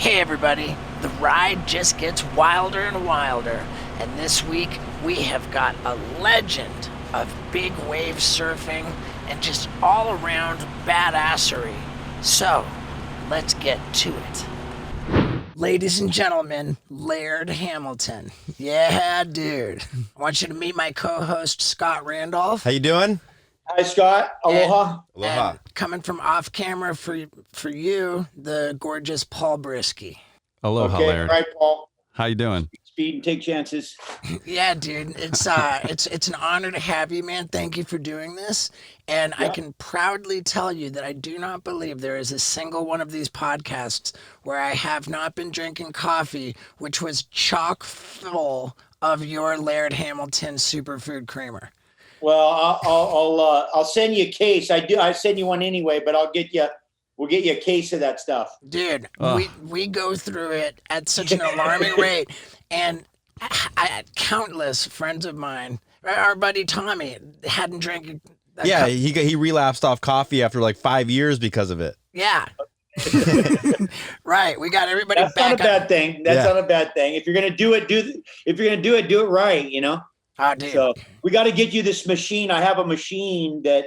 Hey everybody, the ride just gets wilder and wilder, and this week we have got a legend of big wave surfing and just all around badassery. So, let's get to it. Ladies and gentlemen, Laird Hamilton. Yeah, dude. I want you to meet my co-host, Scott Randolph. How you doing? Hi, Scott. Aloha. Aloha. And coming from off camera for you, the gorgeous Paul Brisky. Aloha, Okay, Laird. all right, Paul. How you doing? Speed and take chances. Yeah, dude, it's an honor to have you, man. Thank you for doing this, and I can proudly tell you that I do not believe there is a single one of these podcasts where I have not been drinking coffee, which was chock full of your Laird Hamilton Superfood creamer. Well, I'll send you a case. I send you one anyway, but we'll get you a case of that stuff. Dude, we go through it at such an alarming rate, and countless friends of mine, our buddy Tommy, hadn't drank. Yeah, he relapsed off coffee after like 5 years because of it. Yeah. Right. We got everybody That's back not a bad thing. That's not a bad thing. If you're gonna do it, do it right. You know. Oh, dude. So we got to get you this machine. I have a machine that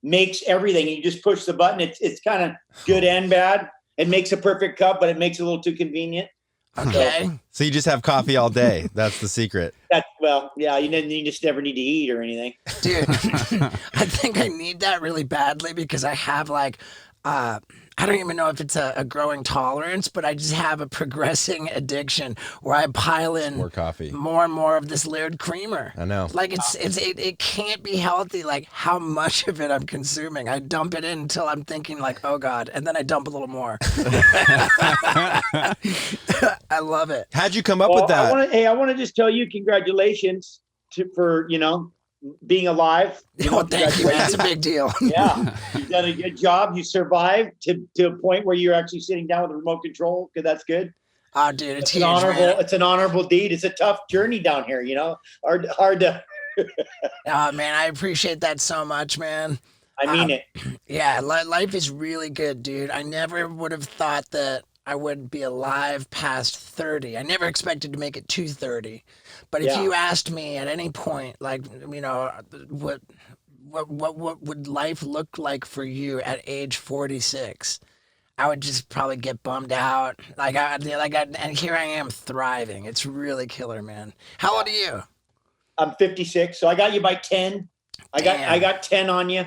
makes everything. You just push the button. It's kind of good and bad. It makes a perfect cup, but it makes it a little too convenient. Okay. So you just have coffee all day. That's the secret. You just never need to eat or anything. Dude, I think I need that really badly because I have I don't even know if it's a growing tolerance, but I just have a progressing addiction where I pile in More coffee. more and more of this Laird creamer. I know. Like it can't be healthy. Like how much of it I'm consuming. I dump it in until I'm thinking like, oh God, and then I dump a little more. I love it. How'd you come up with that? I want to just tell you congratulations for being alive. Thank you, man. That's a big deal. Yeah, you've done a good job. You survived to a point where you're actually sitting down with a remote control. Because that's good. Oh, dude, it's huge, honorable. It's an honorable deed. It's a tough journey down here. Hard to. Oh man, I appreciate that so much, man. I mean it. Yeah, life is really good, dude. I never would have thought that I would be alive past 30. I never expected to make it to 30. But if you asked me at any point, like, what would life look like for you at age 46? I would just probably get bummed out. And here I am thriving. It's really killer, man. How old are you? I'm 56, so I got you by 10. I got 10 on you.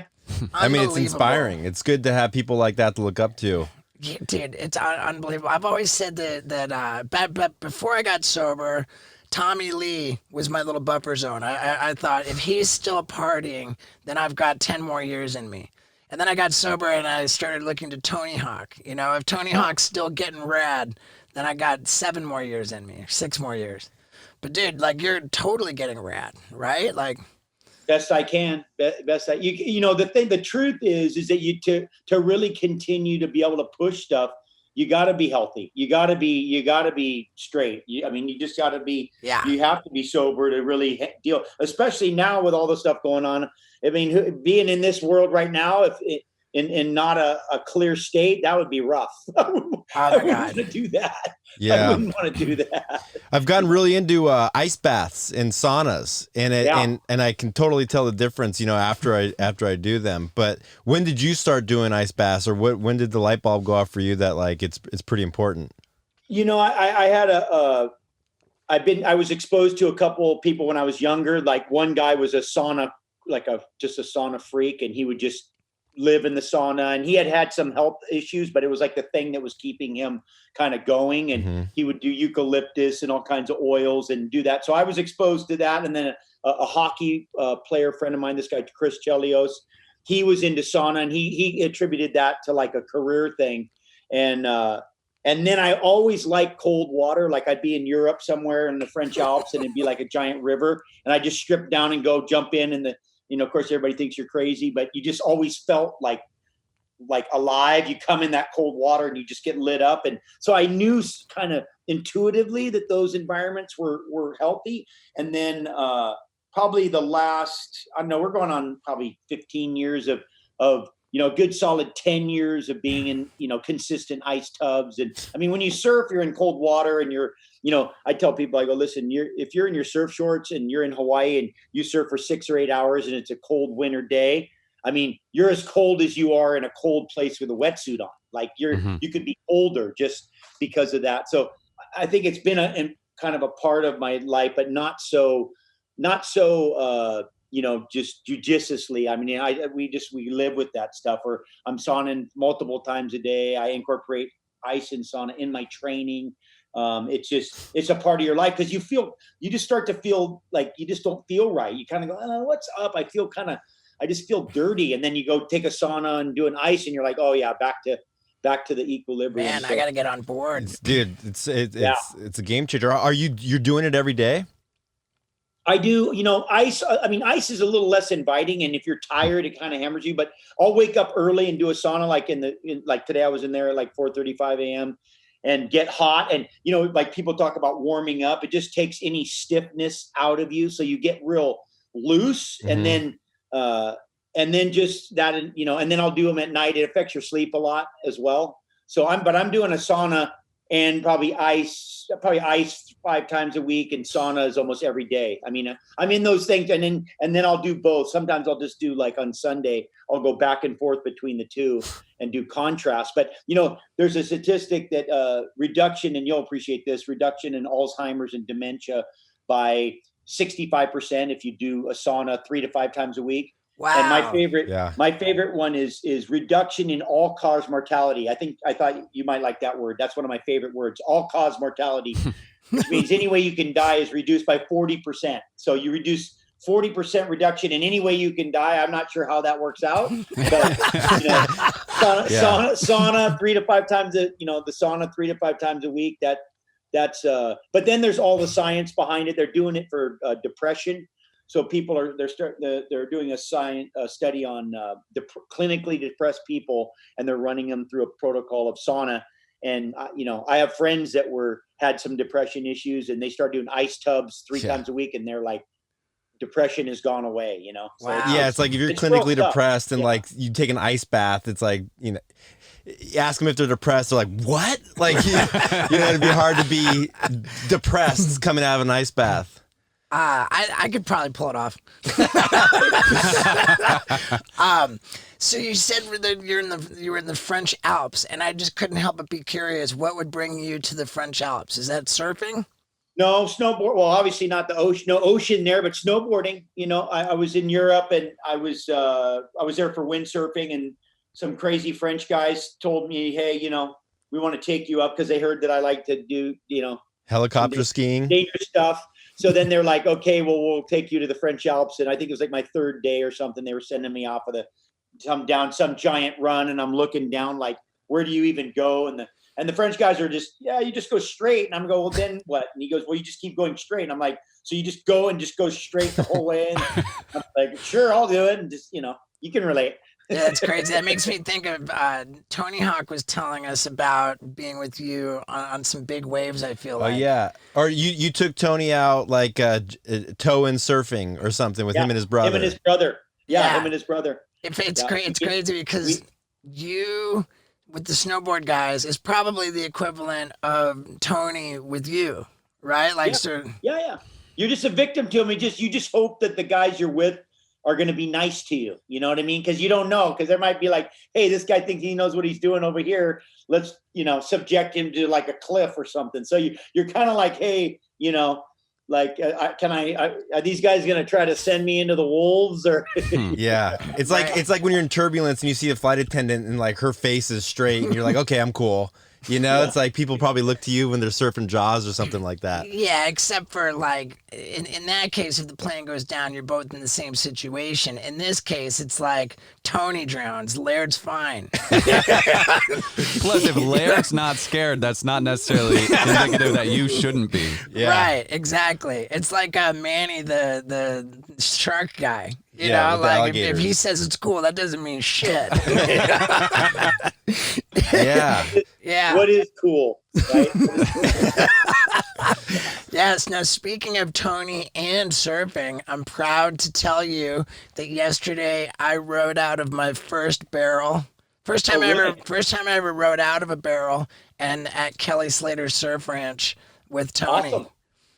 I mean, it's inspiring. It's good to have people like that to look up to. Yeah, dude, it's unbelievable. I've always said that before I got sober, Tommy Lee was my little buffer zone. I thought if he's still partying, then I've got 10 more years in me. And then I got sober and I started looking to Tony Hawk. If Tony Hawk's still getting rad, then I got 7 more years in me, or 6 more years. But dude, like you're totally getting rad, right? Like best I can. The truth is that to really continue to be able to push stuff, you got to be healthy. You got to be straight. You just got to be. Yeah. You have to be sober to really deal. Especially now with all the stuff going on. I mean, being in this world right now, if in not a clear state, that would be rough. I wouldn't want to do that. Yeah. I wouldn't want to do that. I've gotten really into ice baths and saunas, and I can totally tell the difference, after I do them. But when did you start doing ice baths, or when did the light bulb go off for you that like it's pretty important? I was exposed to a couple of people when I was younger. Like one guy was a sauna, just a sauna freak, and he would just live in the sauna, and he had some health issues, but it was like the thing that was keeping him kind of going. And he would do eucalyptus and all kinds of oils and do that. So I was exposed to that. And then a hockey player friend of mine, this guy, Chris Chelios, he was into sauna, and he attributed that to like a career thing. And then I always liked cold water. Like I'd be in Europe somewhere in the French Alps, and it'd be like a giant river, and I just strip down and go jump in the, of course, everybody thinks you're crazy, but you just always felt like alive. You come in that cold water and you just get lit up. And so I knew kind of intuitively that those environments were healthy. And then probably the last, I don't know, we're going on probably 15 years of a good solid 10 years of being in, consistent ice tubs. And I mean, when you surf, you're in cold water and I tell people, I go, listen, if you're in your surf shorts and you're in Hawaii and you surf for 6 or 8 hours and it's a cold winter day, I mean, you're as cold as you are in a cold place with a wetsuit on. Like you could be colder just because of that. So I think it's been a kind of a part of my life, but not so just judiciously. I mean, we live with that stuff. Or I'm sauning multiple times a day. I incorporate ice and sauna in my training. It's a part of your life because you just start to feel like you just don't feel right. You kind of go, oh, what's up? I just feel dirty. And then you go take a sauna and do an ice and you're like, oh yeah, back to the equilibrium. Man, I got to get on board. Dude, it's a game changer. You're doing it every day? I do, ice. I mean, ice is a little less inviting, and if you're tired, it kind of hammers you. But I'll wake up early and do a sauna. Like today, I was in there at like 4:35 a.m. and get hot. And like people talk about warming up, it just takes any stiffness out of you, so you get real loose. And then just that, and then I'll do them at night. It affects your sleep a lot as well. So I'm doing a sauna and probably ice 5 times a week, and sauna is almost every day. I mean, I'm in those things, and then I'll do both. Sometimes I'll just do, like on Sunday, I'll go back and forth between the two and do contrast. But there's a statistic that reduction, and you'll appreciate this, reduction in Alzheimer's and dementia by 65% if you do a sauna 3 to 5 times a week. Wow. And my favorite one is reduction in all-cause mortality. I thought you might like that word. That's one of my favorite words. All-cause mortality, which means any way you can die is reduced by 40%. So you reduce 40% reduction in any way you can die. I'm not sure how that works out, but sauna 3 to 5 times the sauna 3 to 5 times a week. That's but then there's all the science behind it. They're doing it for depression. So people they're doing a study on clinically depressed people, and they're running them through a protocol of sauna. And I have friends that had some depression issues, and they start doing ice tubs 3 times a week, and they're like, depression has gone away. So wow. Yeah, it's like if you're clinically depressed and like you take an ice bath, it's like you ask them if they're depressed. They're like, what? Like it'd be hard to be depressed coming out of an ice bath. I could probably pull it off. So you said that you were in the French Alps, and I just couldn't help but be curious. What would bring you to the French Alps? Is that surfing? No, snowboard. Well, obviously not the ocean. No ocean there, but snowboarding. I was in Europe, and I was there for windsurfing, and some crazy French guys told me, hey, we want to take you up because they heard that I like to do, helicopter skiing, dangerous stuff. So then they're like, okay, well, we'll take you to the French Alps. And I think it was like my 3rd day or something. They were sending me off of down some giant run. And I'm looking down like, where do you even go? And the French guys are just, yeah, you just go straight. And I'm going, well, then what? And he goes, well, you just keep going straight. And I'm like, so you just go straight the whole way. And I'm like, sure, I'll do it. And just, you can relate. Yeah, it's crazy. That makes me think of Tony Hawk was telling us about being with you on some big waves, I feel like. Oh, yeah. Or you took Tony out like tow-in surfing or something with him and his brother. Him and his brother. Yeah, him and his brother. It's crazy because you, with the snowboard guys, is probably the equivalent of Tony with you, right? Like, Yeah. You're just a victim to him. You just hope that the guys you're with are going to be nice to you. You know what I mean? Because you don't know. Because there might be like, hey, this guy thinks he knows what he's doing over here. Let's, subject him to like a cliff or something. So you're kind of like, hey, like, are these guys going to try to send me into the wolves or? Yeah. It's like when you're in turbulence and you see a flight attendant and like her face is straight and you're like, okay, I'm cool. It's like people probably look to you when they're surfing Jaws or something like that. Yeah, except for like in that case, if the plane goes down, you're both in the same situation. In this case, it's like Tony drowns, Laird's fine. Plus, if Laird's not scared, that's not necessarily indicative that you shouldn't be. Yeah. Right, exactly. It's like Manny, the shark guy. You know, like if he says it's cool, that doesn't mean shit. Yeah. Yeah. What is cool, right? Yes. Now, speaking of Tony and surfing, I'm proud to tell you that yesterday I rode out of my first barrel. Really? First time I ever rode out of a barrel, and at Kelly Slater's Surf Ranch with Tony. Awesome.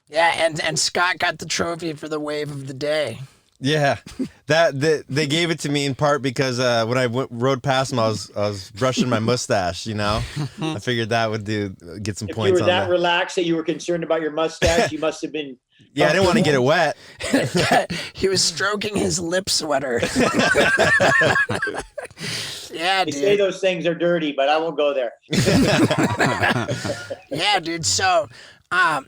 Yeah, and Scott got the trophy for the wave of the day. Yeah, they gave it to me in part because when I rode past him, I was brushing my mustache. I figured that would get some If points you were on that relaxed that you were concerned about your mustache, you must have been. Yeah, I didn't want to get it wet. He was stroking his lip sweater. Yeah, They dude. say those things are dirty, but I won't go there. Yeah, dude. So, now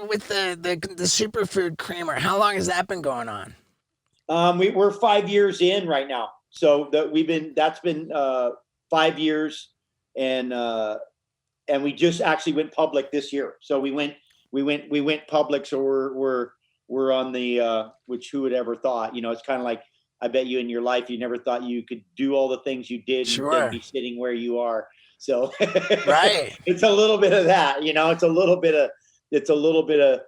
with the superfood creamer, how long has that been going on? We're 5 years in right now, so that's been 5 years, and we just actually went public this year. So we went public. So we're on the which who would ever thought? It's kind of like, I bet you in your life you never thought you could do all the things you did Sure. and then be sitting where you are. So Right. It's a little bit of that, it's a little bit of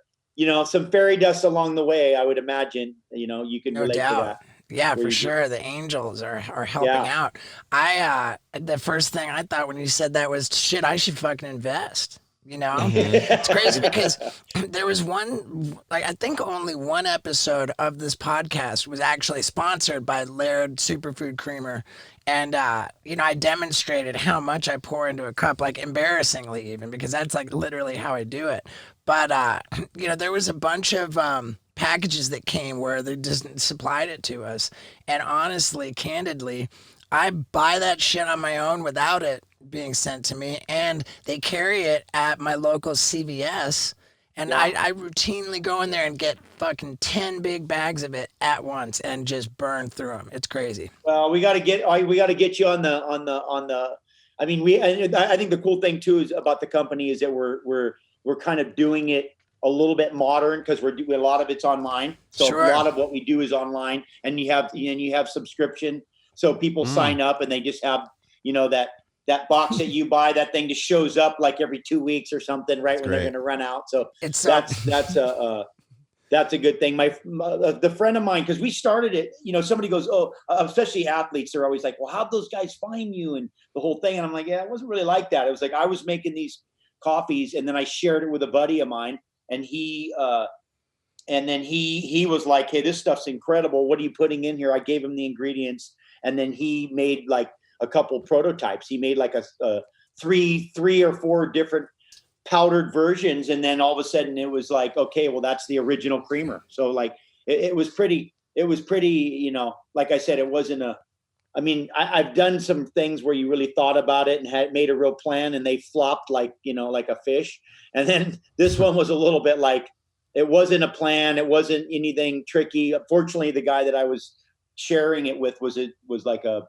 some fairy dust along the way, I would imagine. You can No relate to doubt. that. Yeah, Where for you- sure. The angels are helping Yeah. out. The first thing I thought when you said that was, shit, I should fucking invest. It's crazy because there was I think only one episode of this podcast was actually sponsored by Laird Superfood Creamer. And, I demonstrated how much I pour into a cup, like embarrassingly even, because that's like literally how I do it. But, there was a bunch of packages that came where they just supplied it to us. And honestly, candidly, I buy that shit on my own without it being sent to me, and they carry it at my local CVS, and Yeah. I routinely go in there and get fucking 10 big bags of it at once and just burn through them. It's crazy. Well, we got to get you on the. I mean, I think the cool thing too is about the company is that we're kind of doing it a little bit modern, because we're doing a lot of it's online. So Sure. a lot of what we do is online, and you have subscription. So people sign up and they just have that box that you buy, that thing just shows up like every 2 weeks or something, right? When great. they're going to run out. So It's that's a good thing. The friend of mine, because we started it, somebody goes, especially athletes, they're always like, well, how'd those guys find you and the whole thing? And I'm like, yeah, it wasn't really like that. It was like, I was making these coffees and then I shared it with a buddy of mine, and he was like, hey, this stuff's incredible. What are you putting in here? I gave him the ingredients, and then he made like a couple prototypes. He made like a three or four different powdered versions, and then all of a sudden it was like, okay, well, that's the original creamer. So like it was pretty, like I said, it wasn't I've done some things where you really thought about it and had made a real plan, and they flopped like a fish. And then this one was a little bit like, it wasn't a plan, it wasn't anything tricky. Fortunately, the guy that I was sharing it with was like a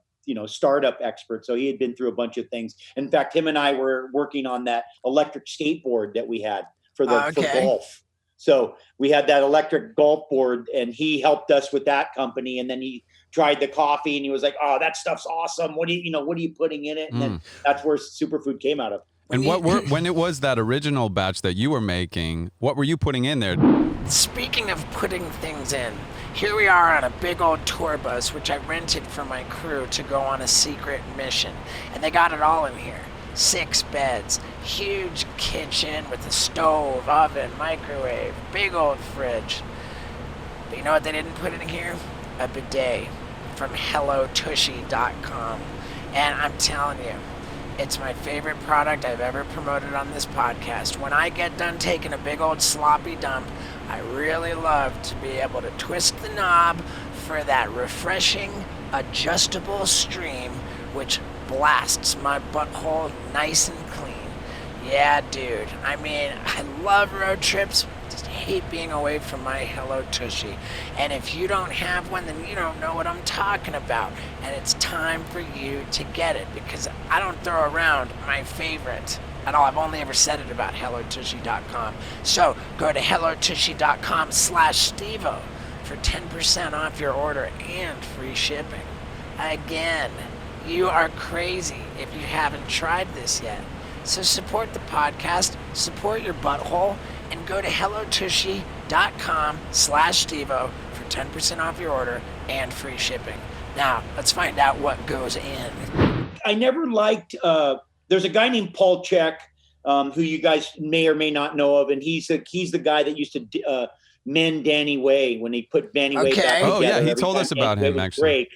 startup expert. So he had been through a bunch of things. In fact, him and I were working on that electric skateboard that we had for for golf. So we had that electric golf board, and he helped us with that company. And then he tried the coffee, and he was like, "Oh, that stuff's awesome. What are you putting in it?" And then that's where Superfood came out of. And when it was that original batch that you were making, what were you putting in there? Speaking of putting things in, here we are on a big old tour bus, which I rented for my crew to go on a secret mission. And they got it all in here. 6 beds, huge kitchen with a stove, oven, microwave, big old fridge. But you know what they didn't put in here? A bidet from HelloTushy.com. And I'm telling you, it's my favorite product I've ever promoted on this podcast. When I get done taking a big old sloppy dump, I really love to be able to twist the knob for that refreshing, adjustable stream, which blasts my butthole nice and clean. Yeah, dude. I mean, I love road trips. Just hate being away from my Hello Tushy. And if you don't have one, then you don't know what I'm talking about. And it's time for you to get it, because I don't throw around my favorite at all. I've only ever said it about HelloTushy.com. So go to HelloTushy.com/Stevo for 10% off your order and free shipping. Again, you are crazy if you haven't tried this yet. So support the podcast, support your butthole, and go to hellotushy.com/Devo for 10% off your order and free shipping. Now, let's find out what goes in. I never liked, there's a guy named Paul Chek, who you guys may or may not know of, and he's the guy that used to mend Danny Way when he put Danny Way back together. Oh, yeah, he told us about him, actually. Break.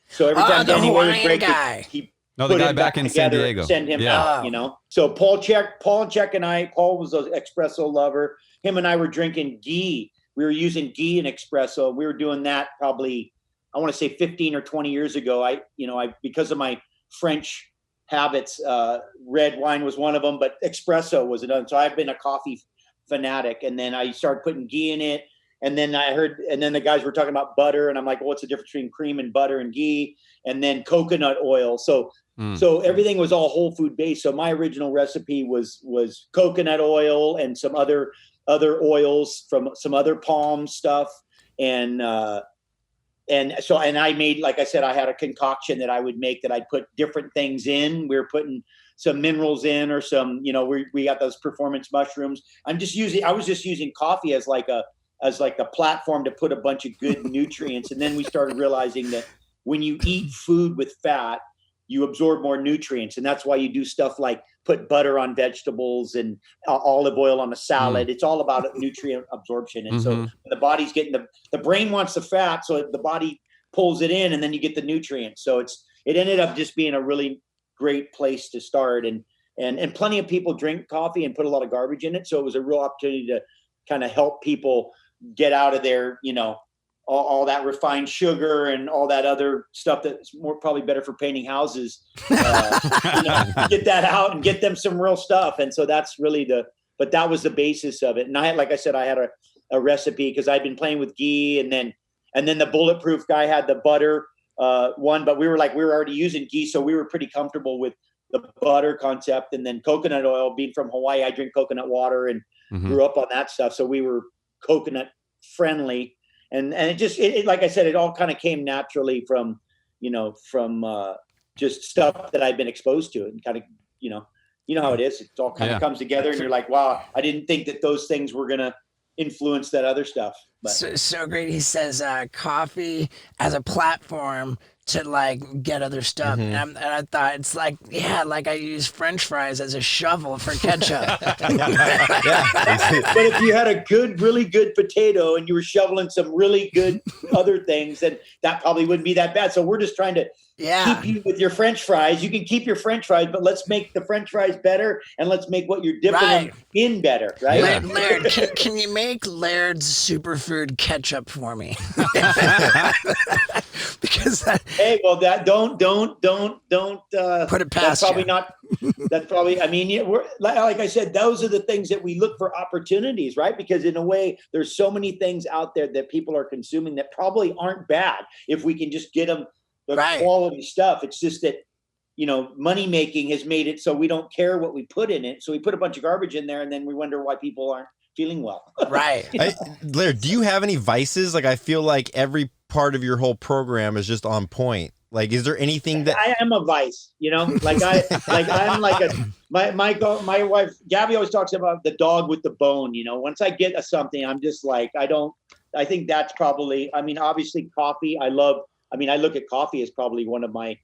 So every time Danny Way would break, he the put guy him back in San Diego. Send him out, you know. So Paul Chek and I, Paul was an espresso lover. Him and I were drinking ghee. We were using ghee and espresso. We were doing that probably, I want to say 15 or 20 years ago. I because of my French habits, red wine was one of them, but espresso was another. So I've been a coffee fanatic, and then I started putting ghee in it. And then the guys were talking about butter, and I'm like, well, what's the difference between cream and butter and ghee? And then coconut oil. So everything was all whole food based. So my original recipe was coconut oil and some other oils from some other palm stuff. And I made, like I said, I had a concoction that I would make that I'd put different things in. We were putting some minerals in, or some, we got those performance mushrooms. I was just using coffee as like a platform to put a bunch of good nutrients. And then we started realizing that when you eat food with fat, you absorb more nutrients. And that's why you do stuff like put butter on vegetables and olive oil on a salad. It's all about nutrient absorption. And so the body's getting the brain wants the fat, so the body pulls it in, and then you get the nutrients. So it ended up just being a really great place to start. And plenty of people drink coffee and put a lot of garbage in it. So it was a real opportunity to kind of help people get out of their, all that refined sugar and all that other stuff that's probably better for painting houses. Get that out and get them some real stuff. And so that's really but that was the basis of it. And I had, like I said, I had a recipe because I'd been playing with ghee, and then the Bulletproof guy had the butter one, but we were already using ghee, so we were pretty comfortable with the butter concept. And then coconut oil, being from Hawaii, I drink coconut water and grew up on that stuff. So we were coconut friendly. And it just, like I said, it all kind of came naturally from just stuff that I've been exposed to, and kind of, how it is. It all kind of comes together, and you're like, wow, I didn't think that those things were going to influence that other stuff. But. So great. He says coffee as a platform to like get other stuff. And I thought it's like, like I use French fries as a shovel for ketchup. But if you had a really good potato and you were shoveling some really good other things, then that probably wouldn't be that bad. So we're just trying to keep you with your French fries. You can keep your French fries, but let's make the French fries better, and let's make what you're dipping them in better, right? Laird, can you make Laird's Superfood ketchup for me? Because that don't put it past. That's probably. I mean, we're like I said, those are the things that we look for opportunities, right? Because in a way, there's so many things out there that people are consuming that probably aren't bad if we can just get them the quality stuff. It's just that money making has made it so we don't care what we put in it. So we put a bunch of garbage in there, and then we wonder why people aren't feeling well. Right. Laird, do you have any vices? Like, I feel like every part of your whole program is just on point. Like, is there anything that I am a vice, like I'm like my wife, Gabby, always talks about the dog with the bone, once I get something, I'm just like, I think that's probably, I mean, obviously coffee. I look at coffee as probably one of my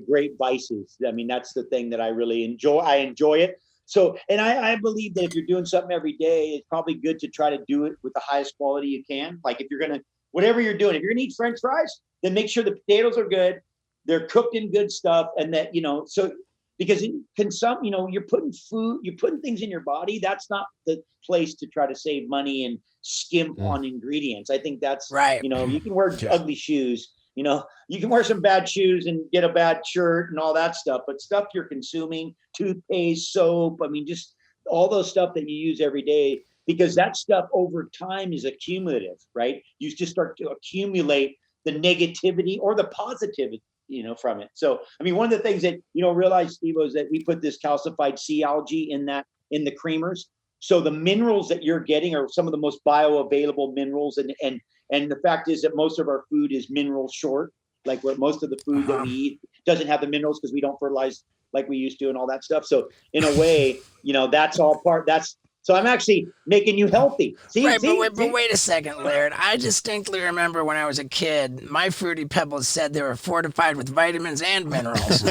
great vices. I mean, that's the thing that I really enjoy. I enjoy it. So, and I believe that if you're doing something every day, it's probably good to try to do it with the highest quality you can. Like if you're going to, whatever you're doing, if you're going to eat French fries, then make sure the potatoes are good. They're cooked in good stuff. And that, so because you're putting things in your body. That's not the place to try to save money and skimp on ingredients. I think that's right. You can wear ugly shoes. You can wear some bad shoes and get a bad shirt and all that stuff, but stuff you're consuming, toothpaste, soap, I mean, just all those stuff that you use every day, because that stuff over time is accumulative, right? You just start to accumulate the negativity or the positivity, from it. So, I mean, one of the things that, realize, Steve, is that we put this calcified sea algae in the creamers. So the minerals that you're getting are some of the most bioavailable minerals. And the fact is that most of our food is mineral short. like what most of the food that we eat doesn't have the minerals because we don't fertilize like we used to and all that stuff. So in a way, that's all so I'm actually making you healthy. Right, but wait a second, Laird. I distinctly remember when I was a kid, my Fruity Pebbles said they were fortified with vitamins and minerals.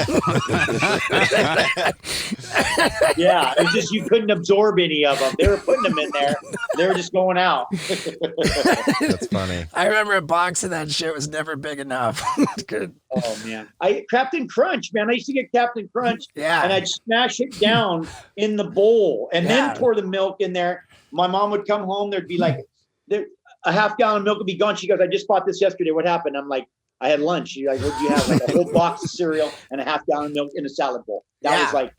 Yeah, it's just you couldn't absorb any of them. They were putting them in there. They were just going out. That's funny. I remember a box of that shit was never big enough. Good. Oh man, Captain Crunch, man. I used to get Captain Crunch, and I'd smash it down in the bowl and then pour the milk in there. My mom would come home. There'd be like a half gallon of milk would be gone. She goes, "I just bought this yesterday. What happened?" I'm like, "I had lunch." She's like, "What did you have?" Like a whole box of cereal and a half gallon of milk in a salad bowl. That was like.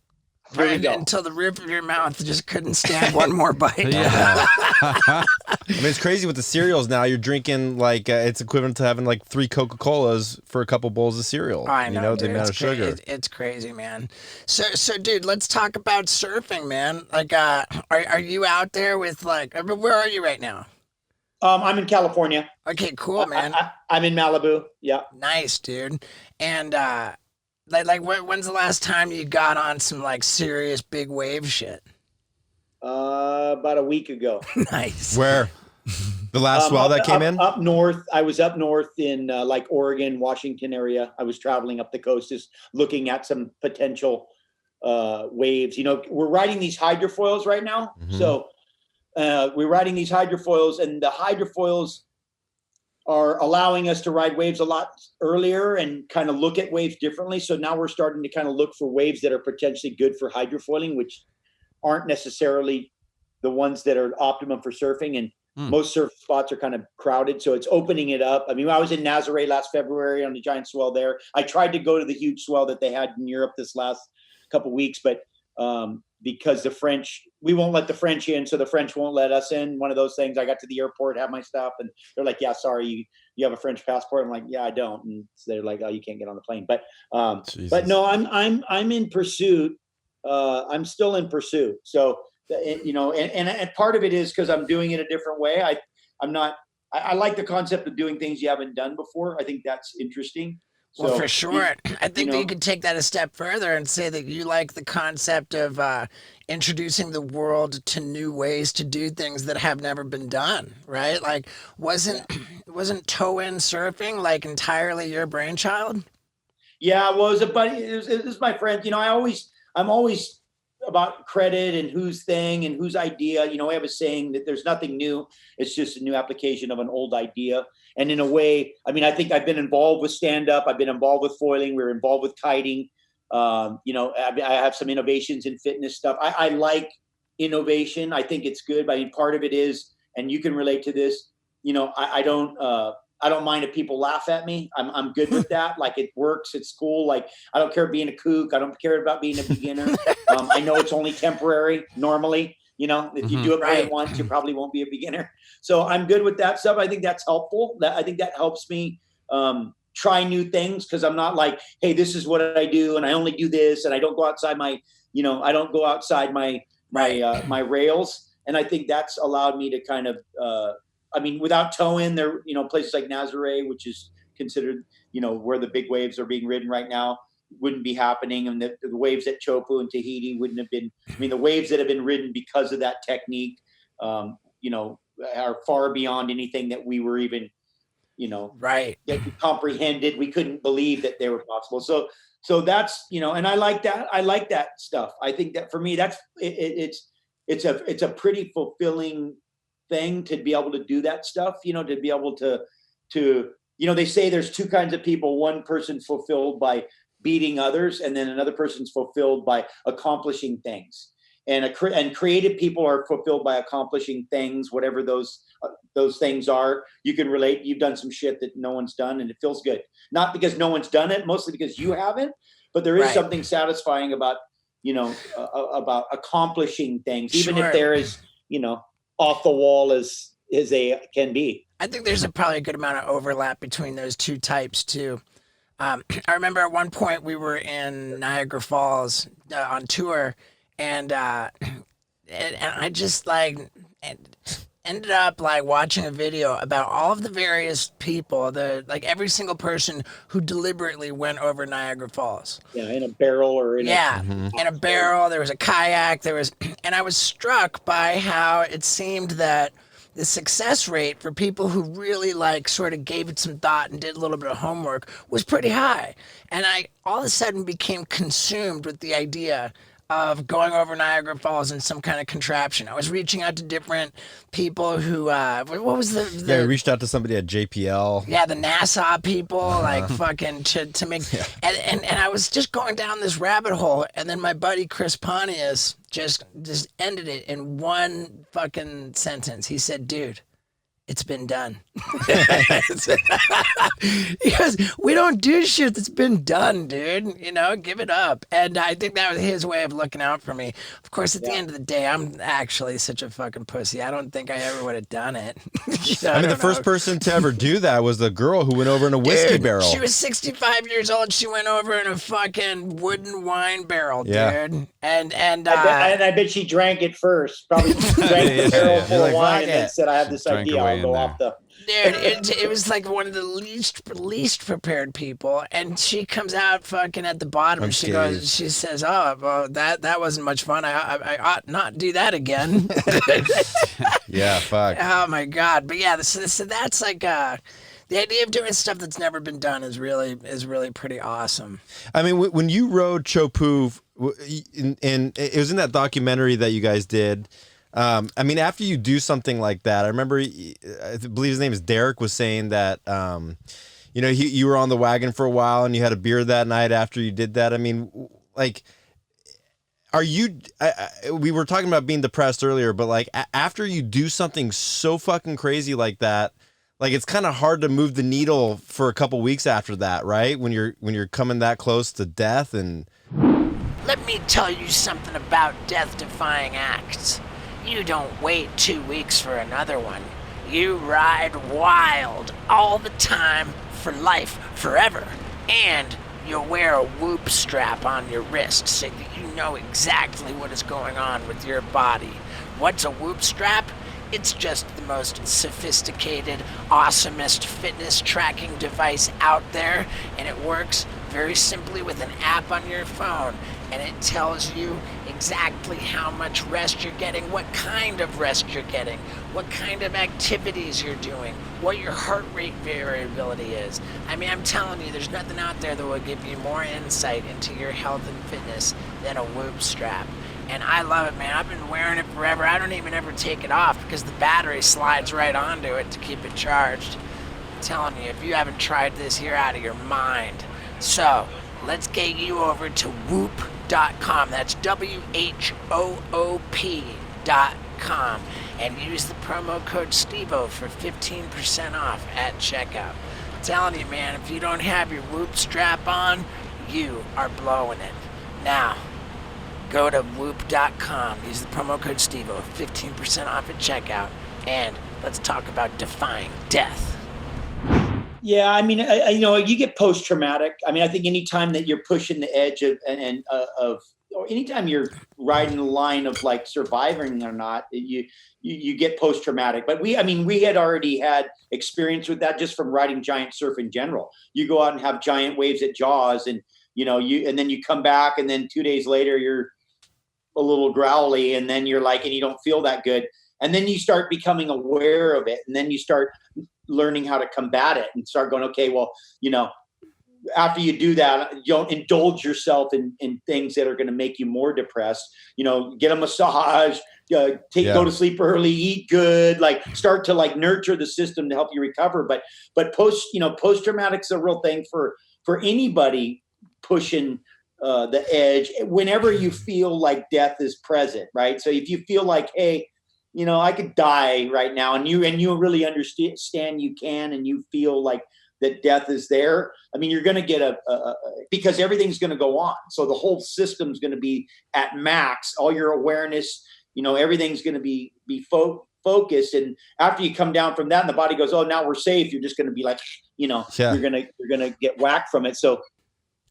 Right, until the roof of your mouth just couldn't stand one more bite. I mean, it's crazy with the cereals now. You're drinking like it's equivalent to having like 3 Coca-Colas for a couple bowls of cereal. I know, the amount of sugar. It's crazy, man. So, dude, let's talk about surfing, man. Like, are you out there with like? Where are you right now? I'm in California. Okay, cool, man. I'm in Malibu. Yeah. Nice, dude. And when's the last time you got on some like serious big wave shit? About a week ago. Nice. Where? The last swell that came in? Up north. I was up north in like Oregon, Washington area. I was traveling up the coast, just looking at some potential waves. We're riding these hydrofoils right now. Mm-hmm. So we're riding these hydrofoils, and the hydrofoils are allowing us to ride waves a lot earlier and kind of look at waves differently. So now we're starting to kind of look for waves that are potentially good for hydrofoiling, which aren't necessarily the ones that are optimum for surfing. And most surf spots are kind of crowded. So it's opening it up. I mean, I was in Nazare last February on the giant swell there. I tried to go to the huge swell that they had in Europe this last couple of weeks, but because the French, we won't let the French in, so the French won't let us in. One of those things. I got to the airport, have my stuff, and they're like, "Yeah, sorry, you have a French passport." I'm like, "Yeah, I don't." And so they're like, "Oh, you can't get on the plane." But no, I'm in pursuit. I'm still in pursuit. So and part of it is because I'm doing it a different way. I like the concept of doing things you haven't done before. I think that's interesting. Well, for sure. I think that you could take that a step further and say that you like the concept of introducing the world to new ways to do things that have never been done, right? Like, wasn't toe-in surfing like entirely your brainchild? Yeah, well, it was a buddy. It was my friend. I'm always about credit and whose thing and whose idea. I have a saying that there's nothing new. It's just a new application of an old idea. And in a way, I mean, I think I've been involved with stand-up. I've been involved with foiling. We're involved with kiting. I have some innovations in fitness stuff. I like innovation. I think it's good. I mean, part of it is, and you can relate to this, I don't mind if people laugh at me. I'm good with that. Like, it works. It's cool. Like, I don't care being a kook. I don't care about being a beginner. I know it's only temporary normally. If you do it right once, you probably won't be a beginner. So I'm good with that stuff. I think that's helpful. I think that helps me try new things, because I'm not like, hey, this is what I do, and I only do this, and I don't go outside my my rails. And I think that's allowed me to kind of without toe-in there, places like Nazare, which is considered, where the big waves are being ridden right now, wouldn't be happening. And the waves at Chopu and Tahiti wouldn't have been, the waves that have been ridden because of that technique, are far beyond anything that we were even, that we comprehended. We couldn't believe that they were possible. So that's, and I like that. I like that stuff. I think that for me, that's, it's a pretty fulfilling thing to be able to do that stuff, to be able to, they say there's two kinds of people. One person fulfilled by beating others, and then another person's fulfilled by accomplishing things. And creative people are fulfilled by accomplishing things, whatever those things are. You can relate. You've done some shit that no one's done, and it feels good. Not because no one's done it, mostly because you haven't. But there is something satisfying about about accomplishing things, even if they're as off the wall as they can be. I think there's probably a good amount of overlap between those two types too. I remember at one point we were in Niagara Falls on tour, and I just like, ended up like watching a video about all of the various people, like every single person who deliberately went over Niagara Falls. Yeah, in a barrel or in in a barrel. There was a kayak. And I was struck by how it seemed that the success rate for people who really like sort of gave it some thought and did a little bit of homework was pretty high. And I all of a sudden became consumed with the idea of going over Niagara Falls in some kind of contraption. I was reaching out to different people who, what was the Yeah, we reached out to somebody at JPL. Yeah, the NASA people, like fucking to make, and I was just going down this rabbit hole, and then my buddy Chris Pontius just ended it in one fucking sentence. He said, "Dude, it's been done." Because we don't do shit that's been done, dude. You know, give it up. And I think that was his way of looking out for me. Of course, at the end of the day, I'm actually such a fucking pussy. I don't think I ever would have done it. I mean, the first person to ever do that was the girl who went over in a whiskey barrel. She was 65 years old. She went over in a fucking wooden wine barrel, dude. Yeah. And I bet she drank it first. Probably drank the barrel full of wine and then said, "I have this idea. I'll go off the." Dude, it was like one of the least prepared people, and she comes out fucking at the bottom. She says, "Oh, well, that wasn't much fun. I ought not do that again." Yeah, fuck. Oh my god! But yeah, so that's like the idea of doing stuff that's never been done is really pretty awesome. I mean, when you rode Chopu, and it was in that documentary that you guys did. I mean, after you do something like that, I remember, I believe his name is Derek, was saying that, you know, you were on the wagon for a while and you had a beer that night after you did that. I mean, like, are you, we were talking about being depressed earlier, but like after you do something so fucking crazy like that, like it's kind of hard to move the needle for a couple weeks after that, right? When you're coming that close to death. And let me tell you something about death-defying acts. You don't wait 2 weeks for another one. You ride wild all the time for life, forever. And you'll wear a whoop strap on your wrist so that you know exactly what is going on with your body. What's a whoop strap? It's just the most sophisticated, awesomest fitness tracking device out there, and it works very simply with an app on your phone, and it tells you exactly how much rest you're getting, what kind of rest you're getting, what kind of activities you're doing, what your heart rate variability is. I mean, I'm telling you, there's nothing out there that will give you more insight into your health and fitness than a Whoop strap. And I love it, man. I've been wearing it forever. I don't even ever take it off because the battery slides right onto it to keep it charged. I'm telling you, if you haven't tried this, you're out of your mind. So, let's get you over to whoop.com. That's WHOOP.com. And use the promo code STEVO for 15% off at checkout. I'm telling you, man, if you don't have your Whoop strap on, you are blowing it. Now, go to whoop.com, use the promo code STEVO, 15% off at checkout, and let's talk about defying death. Yeah, I mean, you know, you get post-traumatic. I mean, I think anytime that you're pushing the edge of or anytime you're riding the line of like surviving or not, you get post-traumatic. But we had already had experience with that just from riding giant surf in general. You go out and have giant waves at Jaws, and and then you come back, and then 2 days later you're a little growly, and then you're like, and you don't feel that good. And then you start becoming aware of it. And then you start learning how to combat it and start going, okay, well, after you do that, don't indulge yourself in things that are going to make you more depressed. Get a massage, go to sleep early, eat good, like start to like nurture the system to help you recover. But post-traumatic's a real thing for anybody pushing the edge whenever you feel like death is present, right? So if you feel like, hey, I could die right now, and you really understand you can, and you feel like that death is there. I mean, you're going to get because everything's going to go on. So the whole system's going to be at max. All your awareness, everything's going to be focused. And after you come down from that, and the body goes, oh, now we're safe. You're just going to be like, you're going to get whacked from it. So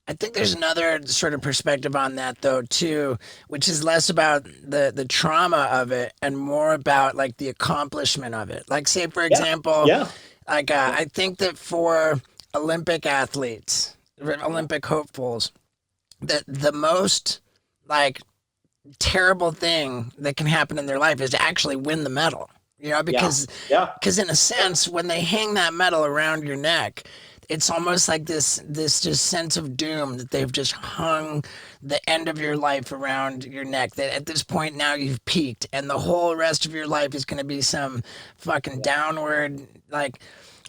I think there's another sort of perspective on that though too, which is less about the trauma of it and more about like the accomplishment of it. Like say for Yeah. example, Yeah. like I think that for Olympic athletes, Olympic hopefuls, that the most like terrible thing that can happen in their life is to actually win the medal. You know, because Yeah. in a sense, when they hang that medal around your neck, it's almost like this just sense of doom that they've just hung the end of your life around your neck. That at this point now you've peaked, and the whole rest of your life is going to be some fucking downward like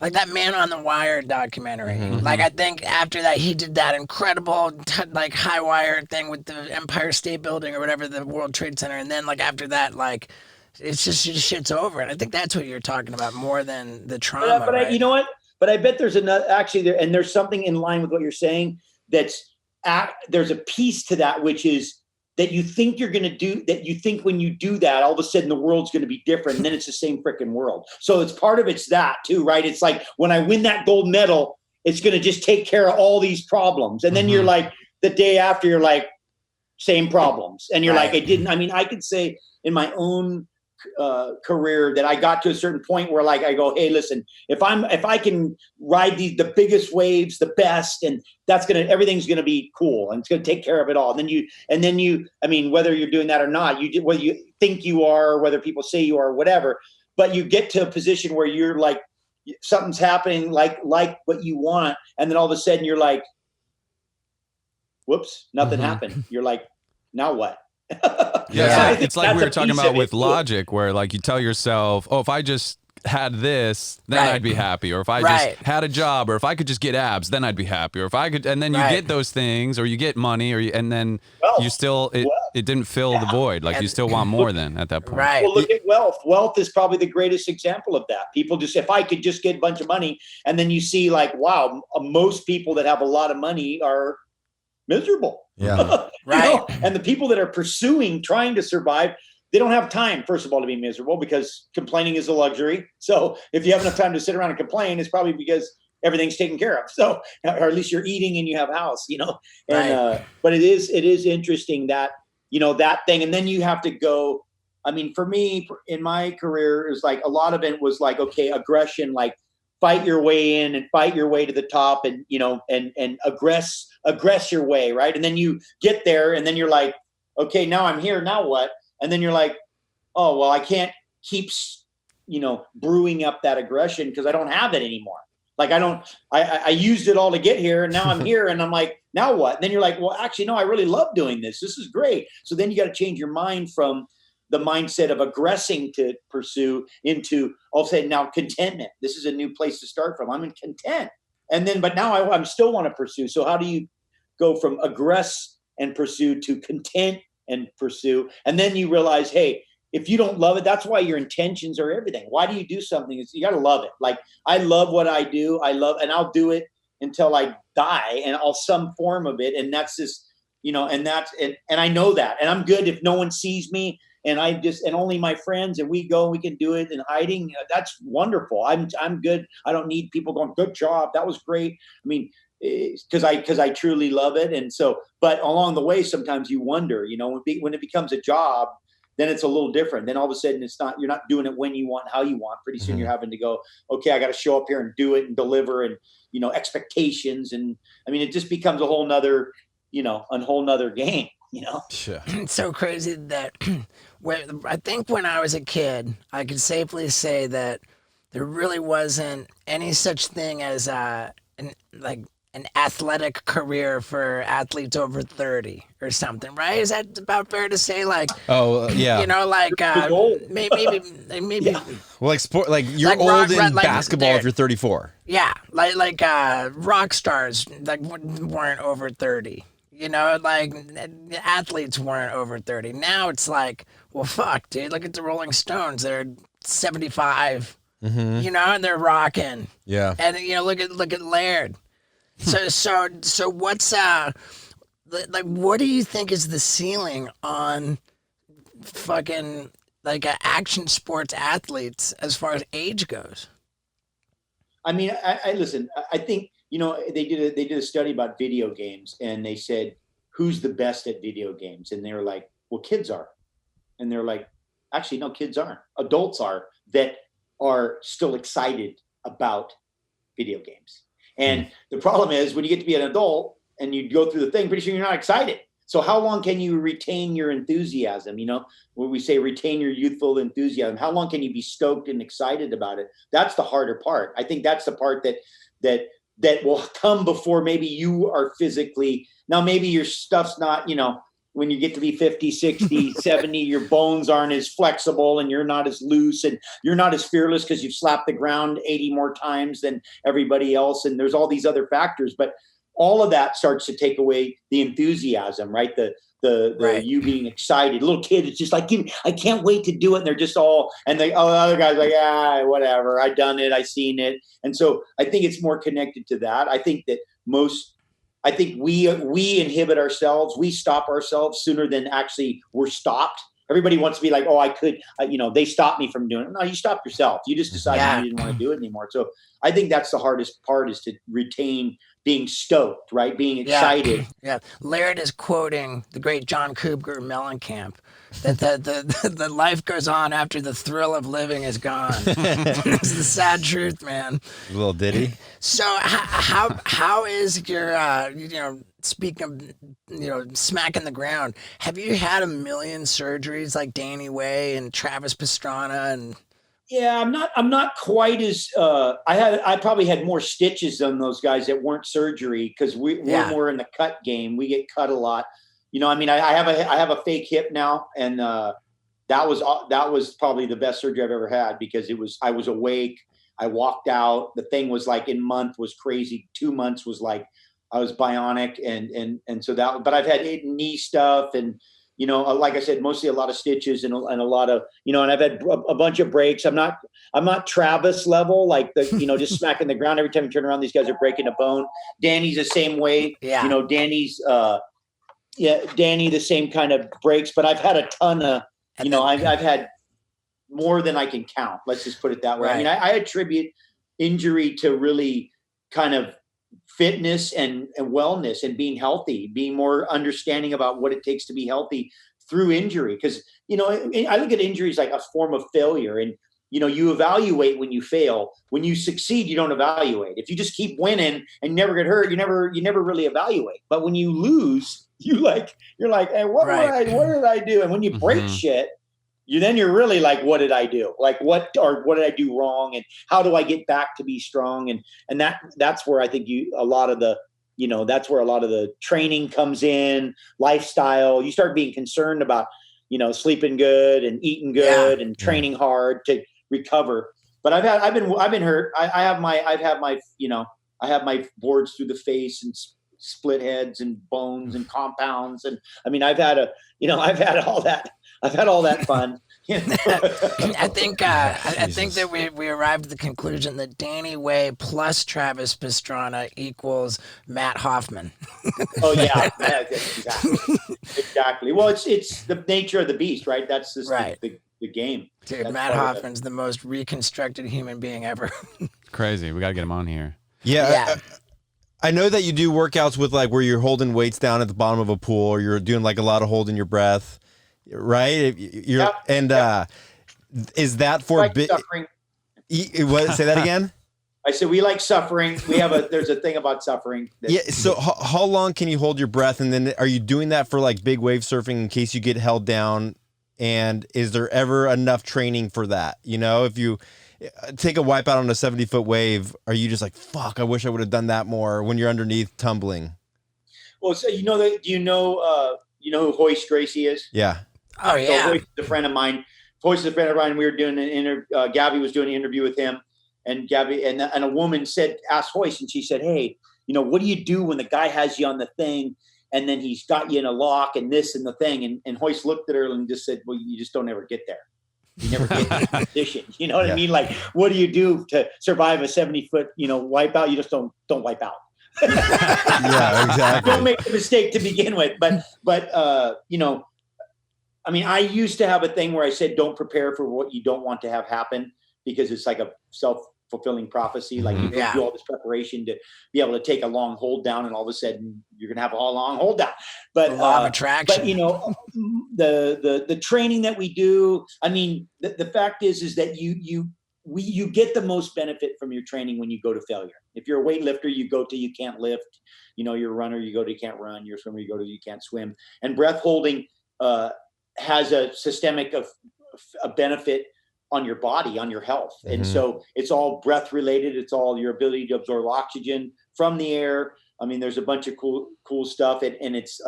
that Man on the Wire documentary. Like I think after that he did that incredible like high wire thing with the Empire State Building or whatever, the World Trade Center, and then like after that like it's just shit's over. And I think that's what you're talking about more than the trauma. But right? you know what? But I bet there's another actually there, and there's something in line with what you're saying. There's a piece to that, which is that you think you're going to do that. You think when you do that, all of a sudden the world's going to be different, and then it's the same freaking world. So it's part of it's that too, right? It's like when I win that gold medal, it's going to just take care of all these problems, and then you're like the day after, you're like same problems, and you're like, I didn't. I mean, I could say in my own career that I got to a certain point where like I go, hey, listen, if I can ride the biggest waves, the best, and everything's gonna be cool and it's gonna take care of it all. And then you I mean, whether you're doing that or not, whether you think you are, whether people say you are, whatever, but you get to a position where you're like something's happening like what you want, and then all of a sudden you're like, whoops, nothing happened. You're like, now what? It's like we were talking about with logic, where like you tell yourself, oh, if I just had this, then I'd be happy, or if I just had a job, or if I could just get abs, then I'd be happy, or if I could, and then you get those things, or you get money, and then you still it didn't fill the void. Like you still want more then at that point. Well, look at wealth. Wealth is probably the greatest example of that. People just, if I could just get a bunch of money, and then you see like, wow, most people that have a lot of money are miserable. Yeah. And the people that are trying to survive, they don't have time, first of all, to be miserable, because complaining is a luxury. So if you have enough time to sit around and complain, it's probably because everything's taken care of. So, or at least you're eating and you have a house, and, but it is interesting that, that thing. And then you have to go, I mean, for me in my career, it was like, a lot of it was like, okay, aggression, like fight your way in and fight your way to the top, and, and aggress your way. Right. And then you get there and then you're like, okay, now I'm here. Now what? And then you're like, oh, well, I can't keep, brewing up that aggression because I don't have it anymore. Like I used it all to get here, and now I'm here, and I'm like, now what? And then you're like, well, actually, no, I really love doing this. This is great. So then you got to change your mind from the mindset of aggressing to pursue into all of a sudden now contentment. This is a new place to start from. I'm in content. And then, but now I'm still want to pursue. So how do you go from aggress and pursue to content and pursue? And then you realize, hey, if you don't love it, that's why your intentions are everything. Why do you do something? You got to love it. Like I love what I do. And I'll do it until I die, and I'll some form of it. And that's just, and I know that, and I'm good if no one sees me, and and only my friends, and we go and we can do it in hiding. That's wonderful. I'm good. I don't need people going, good job, that was great. I mean, because I truly love it. And so, but along the way, sometimes you wonder, when it becomes a job, then it's a little different. Then all of a sudden you're not doing it when you want, how you want. Pretty soon you're having to go, okay, I got to show up here and do it and deliver, and, expectations. And I mean, it just becomes a whole nother game, Sure. It's so crazy that I think when I was a kid, I could safely say that there really wasn't any such thing as an athletic career for athletes over 30 or something, right? Is that about fair to say? Like, yeah. Maybe. Well, like sport, like you're old in basketball if you're 34. Yeah, like rock stars like weren't over 30. Like athletes weren't over 30. Now it's like, well, fuck, dude. Look at the Rolling Stones. They're 75. And they're rocking. Yeah. And look at Laird. So what's like what do you think is the ceiling on fucking like action sports athletes as far as age goes? I mean, I listen, I think, they did a study about video games, and they said, who's the best at video games? And they were like, well, kids are. And they're like, actually, no, kids aren't. Adults are, that are still excited about video games. And the problem is, when you get to be an adult and you go through the thing, pretty soon you're not excited. So how long can you retain your enthusiasm? When we say retain your youthful enthusiasm, how long can you be stoked and excited about it? That's the harder part. I think that's the part that will come before maybe you are physically, now maybe your stuff's not, when you get to be 50, 60, 70, your bones aren't as flexible and you're not as loose and you're not as fearless because you've slapped the ground 80 more times than everybody else. And there's all these other factors, but all of that starts to take away the enthusiasm, right? The you being excited. A little kid is just like, I can't wait to do it. And they're just all, and the other guy's like, whatever, I done it, I seen it. And so I think it's more connected to that. I think that we inhibit ourselves. We stop ourselves sooner than actually we're stopped. Everybody wants to be like, I could, they stopped me from doing it. No, you stopped yourself. You just decided you didn't want to do it anymore. So I think that's the hardest part, is to retain being stoked, right? Being excited. Yeah. Laird is quoting the great John Cougar Mellencamp, that the life goes on after the thrill of living is gone. It's the sad truth, man. A little ditty. So how is your, speaking of, smacking the ground, have you had a million surgeries like Danny Way and Travis Pastrana and... Yeah, I'm not quite as I probably had more stitches than those guys that weren't surgery, because we're more in the cut game. We get cut a lot. I have a fake hip now, and that was probably the best surgery I've ever had, because I was awake. I walked out. The thing was like, in month was crazy. 2 months was like I was bionic, and so that. But I've had knee stuff, and like I said, mostly a lot of stitches and a lot of, and I've had a bunch of breaks. I'm not Travis level, like just smacking the ground every time you turn around. These guys are breaking a bone. Danny's the same way. Yeah. Danny's, Danny, the same kind of breaks, but I've had a ton of, I've had more than I can count. Let's just put it that way. Right. I attribute injury to really kind of fitness and wellness and being healthy, being more understanding about what it takes to be healthy through injury. Because, I look at injuries like a form of failure, and, you evaluate when you fail. When you succeed, you don't evaluate. If you just keep winning and never get hurt, you never really evaluate. But when you lose, you're like, hey, what did I do? And when you break shit, you're really like, what did I do? Like, what did I do wrong? And how do I get back to be strong? And that's where I think that's where a lot of the training comes in, lifestyle. You start being concerned about, sleeping good and eating good and training hard to recover. But I've been hurt. I have my boards through the face and split heads and bones and compounds. And I've had all that. I've had all that fun. I think that we arrived at the conclusion that Danny Way plus Travis Pastrana equals Matt Hoffman. Oh yeah, exactly. Well, it's the nature of the beast, right? That's just the game. Dude, Matt Hoffman's the most reconstructed human being ever. Crazy. We gotta get him on here. Yeah. I know that you do workouts with like where you're holding weights down at the bottom of a pool, or you're doing like a lot of holding your breath. Right, is that for like suffering? What? Say that again. I said we like suffering. There's a thing about suffering. So how long can you hold your breath, and then are you doing that for like big wave surfing in case you get held down? And is there ever enough training for that? If you take a wipeout on a 70-foot wave, are you just like, fuck, I wish I would have done that more when you're underneath tumbling? Well, so do you know who Hoist Gracie is? Yeah. Oh yeah. So Hoist is a friend of mine. Hoist is a friend of mine. We were doing an interview. Gabby was doing an interview with him, and Gabby and a woman asked Hoist, and she said, "Hey, what do you do when the guy has you on the thing, and then he's got you in a lock and this and the thing?" And Hoist looked at her and just said, "Well, you just don't ever get there. You never get to that position. You know what I mean? Like, what do you do to survive a 70-foot wipeout? You just don't wipe out." Yeah, exactly. Don't make the mistake to begin with. But I used to have a thing where I said, don't prepare for what you don't want to have happen, because it's like a self-fulfilling prophecy. Like you do all this preparation to be able to take a long hold down, and all of a sudden you're going to have a long hold down. But the law of attraction. But you know, the training that we do, I mean, the fact is that you get the most benefit from your training when you go to failure. If you're a weightlifter, you go to you can't lift. You know, you're a runner, you go to you can't run. You're a swimmer, you go to you can't swim. And breath holding has a systemic of a benefit on your body, on your health. And so it's all breath related. It's all your ability to absorb oxygen from the air. I mean, there's a bunch of cool stuff. And it's,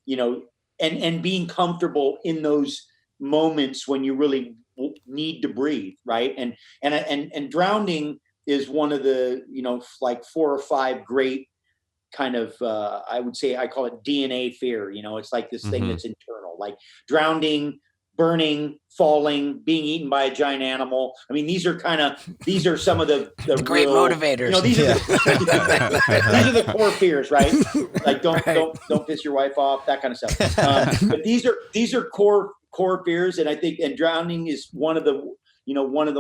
you know, and being comfortable in those moments when you really need to breathe. Right. And drowning is one of the, you know, like 4 or 5 great kind of, I would say, I call it DNA fear. You know, it's like this thing that's internal, like drowning, burning, falling, being eaten by a giant animal. I mean, these are some of the great real motivators. You know, these are the core fears, right? Like don't piss your wife off, that kind of stuff. But these are core fears, and I think drowning is one of the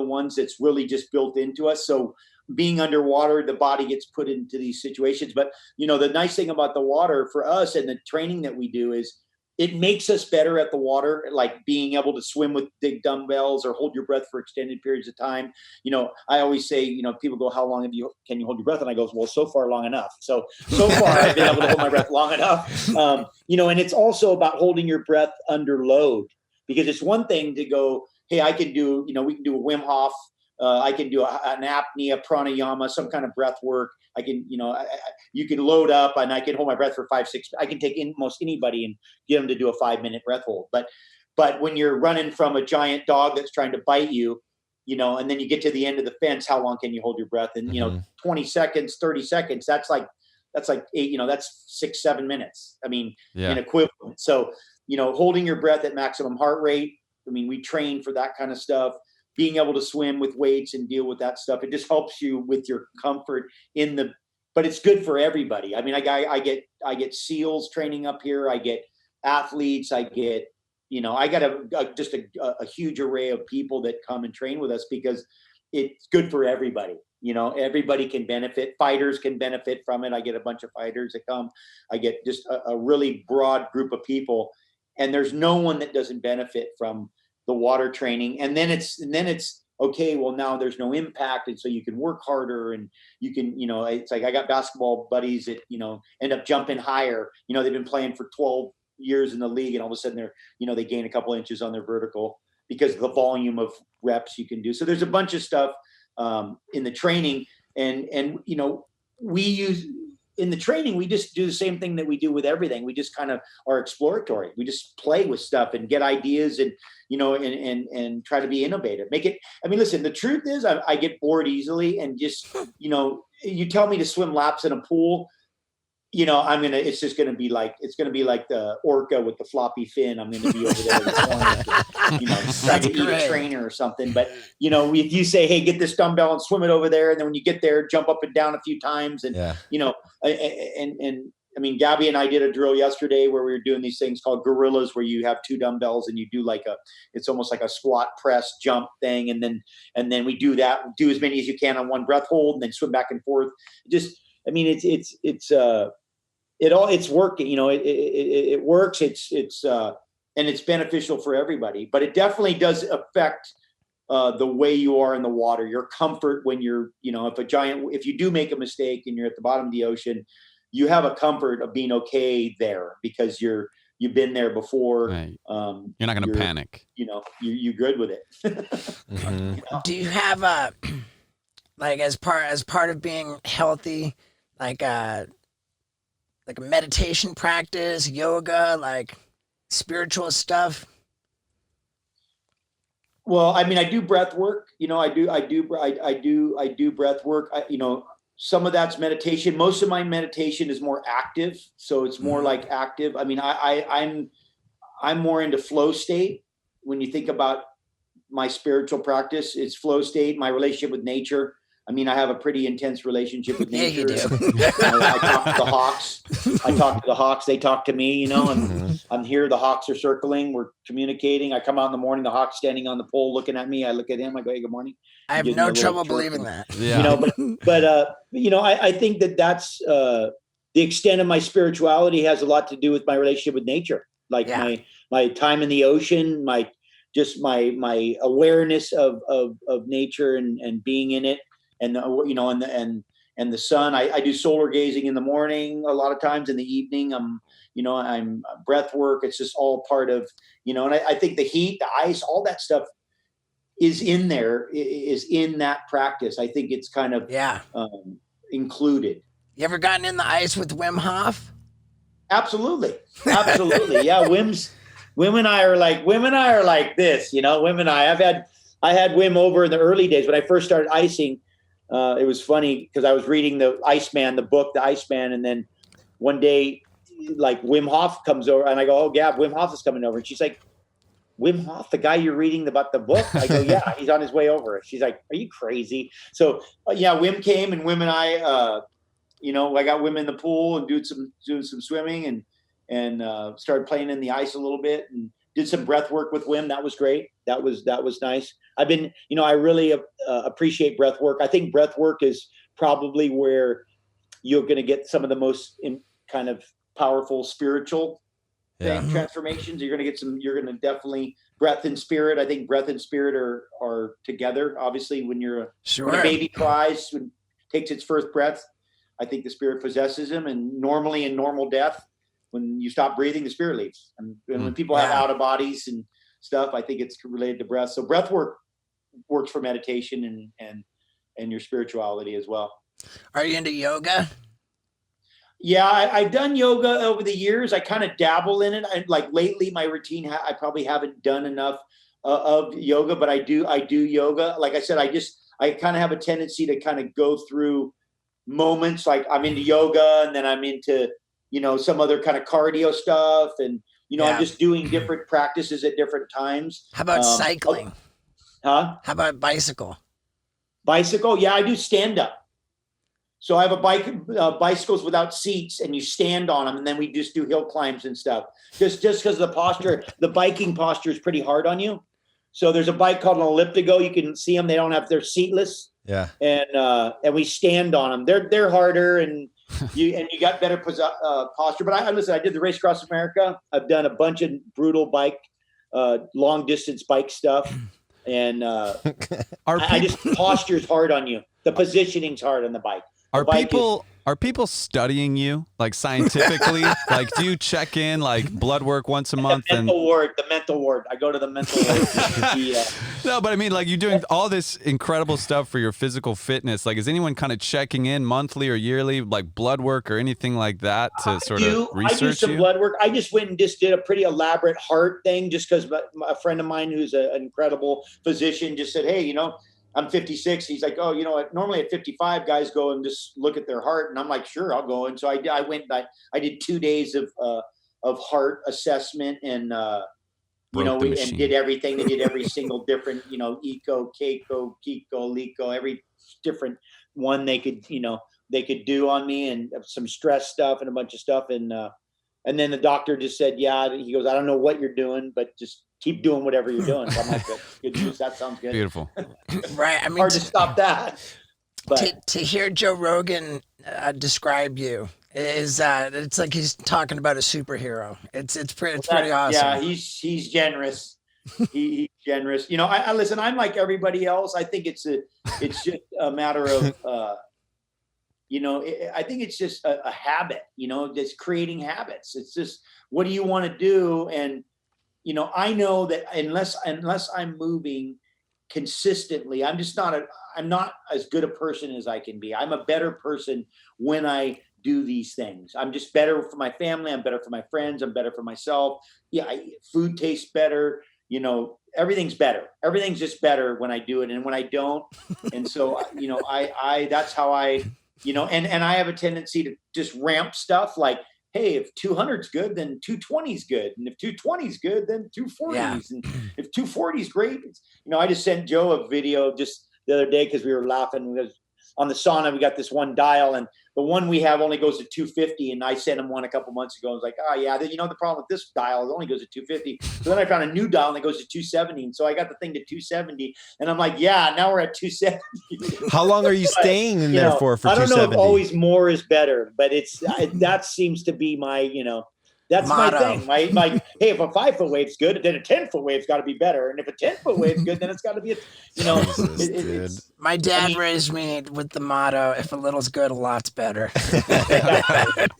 ones that's really just built into us. So being underwater, the body gets put into these situations. But you know, the nice thing about the water for us and the training that we do is it makes us better at the water, like being able to swim with big dumbbells or hold your breath for extended periods of time. You know, I always say, you know, people go, how long can you hold your breath? And I go, well, so far long enough. So far I've been able to hold my breath long enough. You know, and it's also about holding your breath under load, because it's one thing to go, hey, I can do, you know, we can do a Wim Hof. I can do an apnea, pranayama, some kind of breath work. I can, you know, you can load up and I can hold my breath for 5, 6. I can take in most anybody and get them to do a 5-minute breath hold. But when you're running from a giant dog that's trying to bite you, you know, and then you get to the end of the fence, how long can you hold your breath? And, you know, 20 seconds, 30 seconds, that's like 8, you know, that's 6, 7 minutes. I mean, in equivalent. So, you know, holding your breath at maximum heart rate. I mean, we train for that kind of stuff. Being able to swim with weights and deal with that stuff. It just helps you with your comfort but it's good for everybody. I mean, I get SEALs training up here. I get athletes. I get, you know, I got a huge array of people that come and train with us because it's good for everybody. You know, everybody can benefit. Fighters can benefit from it. I get a bunch of fighters that come. I get just a really broad group of people, and there's no one that doesn't benefit from the water training. And then it's okay, well, now there's no impact, and so you can work harder, and you can, you know, it's like I got basketball buddies that, you know, end up jumping higher. You know, they've been playing for 12 years in the league, and all of a sudden they're, you know, they gain a couple inches on their vertical because of the volume of reps you can do. So there's a bunch of stuff in the training, and you know, in the training, we just do the same thing that we do with everything. We just kind of are exploratory. We just play with stuff and get ideas, and, you know, and try to be innovative. Make it, I mean, listen, the truth is I get bored easily, and just, you know, you tell me to swim laps in a pool, you know, it's going to be like the orca with the floppy fin. I'm going to be over there in the corner, you know, trying to eat a trainer or something. But, you know, if you say, hey, get this dumbbell and swim it over there, and then when you get there, jump up and down a few times, and, you know, and I mean, Gabby and I did a drill yesterday where we were doing these things called gorillas, where you have 2 dumbbells and you do it's almost like a squat, press, jump thing. And then we do as many as you can on one breath hold, and then swim back and forth. Just, I mean, it's working, you know, it works. And it's beneficial for everybody, but it definitely does affect the way you are in the water, your comfort when you're, you know, if you do make a mistake and you're at the bottom of the ocean, you have a comfort of being okay there because you've been there before. Right. You're not going to panic. You know, you're good with it. Mm-hmm. You know? Do you have like as part of being healthy, like a meditation practice, yoga, like spiritual stuff? Well, I mean, I do breath work. You know, I do breath work. You know, some of that's meditation. Most of my meditation is more active, so it's more like active. I mean, I'm more into flow state. When you think about my spiritual practice, it's flow state. My relationship with nature. I mean, I have a pretty intense relationship with nature. Yeah, you do. I talk to the hawks. I talk to the hawks. They talk to me, and I'm here. The hawks are circling. We're communicating. I come out in the morning. The hawk's standing on the pole looking at me. I look at him. I go, hey, good morning. I have no trouble believing that. Yeah. But I think that's the extent of my spirituality has a lot to do with my relationship with nature. Like my time in the ocean, my awareness of nature and being in it. And and the sun. I do solar gazing in the morning a lot of times. In the evening, I'm breath work. It's just all part of and I think the heat, the ice, all that stuff is in there. Is in that practice. I think it's kind of included. You ever gotten in the ice with Wim Hof? Absolutely. Yeah, Wim and I are like this. I had Wim over in the early days when I first started icing. It was funny because I was reading the Iceman, the book, The Iceman. And then one day, like Wim Hof comes over and I go, oh, Gab, Wim Hof is coming over. And she's like, Wim Hof, the guy you're reading about the book? I go, yeah, he's on his way over. She's like, are you crazy? So Wim came and Wim and I, I got Wim in the pool and doing some swimming and started playing in the ice a little bit and did some breath work with Wim. That was great. That was nice. I've been, I really appreciate breath work. I think breath work is probably where you're going to get some of the most kind of powerful spiritual transformations. You're going to definitely breath and spirit. I think breath and spirit are together. Obviously, when when a baby cries, when takes its first breath, I think the spirit possesses him. And normally in normal death, when you stop breathing, the spirit leaves. And when people have out of bodies and stuff, I think it's related to breath. So breath work works for meditation and your spirituality as well. Are you into yoga? Yeah, I've done yoga over the years. I kind of dabble in it. Like lately, my routine, I probably haven't done enough of yoga, but I do yoga. Like I said, I kind of have a tendency to kind of go through moments. Like I'm into yoga and then I'm into some other kind of cardio stuff. And, I'm just doing different practices at different times. How about cycling? Huh? How about bicycle? Bicycle? Yeah, I do stand up. So I have a bicycles without seats and you stand on them. And then we just do hill climbs and stuff. Just because the biking posture is pretty hard on you. So there's a bike called an elliptigo. You can see them. They're seatless. Yeah. And we stand on them. They're harder and you got better posture. But I did the Race Across America. I've done a bunch of brutal bike, long distance bike stuff. And I just posture's hard on you. The positioning's hard on the bike. Are people studying you like scientifically? Like, do you check in like blood work once a month? The mental ward. I go to the mental ward. No, but I mean, like you're doing all this incredible stuff for your physical fitness. Like, is anyone kind of checking in monthly or yearly, like blood work or anything like that to sort of research I do some blood work. I just went and just did a pretty elaborate heart thing just because a friend of mine who's an incredible physician just said, hey, I'm 56. He's like, oh, normally at 55 guys go and just look at their heart. And I'm like, sure, I'll go. And so I went, I did 2 days of heart assessment and, and did everything. They did every single different, eco, keiko, lico, every different one they could do on me and some stress stuff and a bunch of stuff. And then the doctor just said, yeah, he goes, I don't know what you're doing, but just keep doing whatever you're doing. So I'm like, good news. That sounds good. Beautiful. Right. I mean, hard to stop that. But to hear Joe Rogan describe you is it's like he's talking about a superhero. It's pretty awesome. Yeah, he's generous. He's generous. I listen. I'm like everybody else. I think it's just a matter of I think it's just a habit. Just creating habits. It's just what do you want to do and. I know that unless I'm moving consistently, I'm not as good a person as I can be. I'm a better person when I do these things. I'm just better for my family. I'm better for my friends. I'm better for myself. Yeah. Food tastes better. Everything's better. Everything's just better when I do it. And when I don't. And so, that's how I, and I have a tendency to just ramp stuff like, hey, if 200 is good, then 220 is good. And if 220 is good, then 240 is. And if 240 is great, I just sent Joe a video just the other day because we were laughing. on the sauna, we got this one dial, and the one we have only goes to 250. And I sent him one a couple months ago. I was like, oh yeah, the problem with this dial, it only goes to 250. So then I found a new dial that goes to 270. And so I got the thing to 270, and I'm like, yeah, now we're at 270. How long are you staying in there for I don't 270? know if always more is better, but that seems to be my, that's motto. My thing. My hey, if a 5-foot wave's good, then a 10-foot wave's got to be better, and if a 10-foot wave's good, then it's got to be Jesus, my dad raised me with the motto: "If a little's good, a lot's better."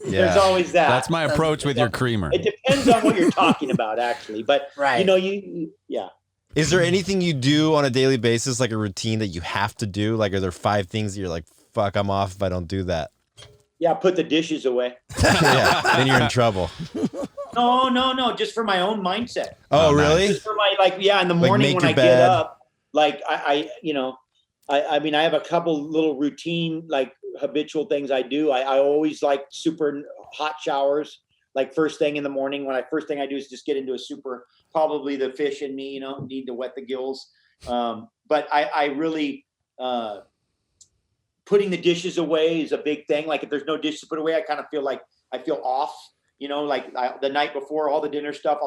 There's always that. That's my approach with your creamer. It depends on what you're talking about, actually, but yeah. Is there anything you do on a daily basis, like a routine that you have to do? Like, are there 5 things that you're like, fuck, I'm off if I don't do that? Yeah, put the dishes away. Yeah, then you're in trouble. No, just for my own mindset. Oh, really? Just for my, in the morning when I get up, I have a couple little routine, habitual things I do. I always like super hot showers, like first thing in the morning. First thing I do is just get into a super, probably the fish in me, need to wet the gills. But I really, putting the dishes away is a big thing. Like if there's no dishes to put away, I kind of feel like I feel off, the night before all the dinner stuff,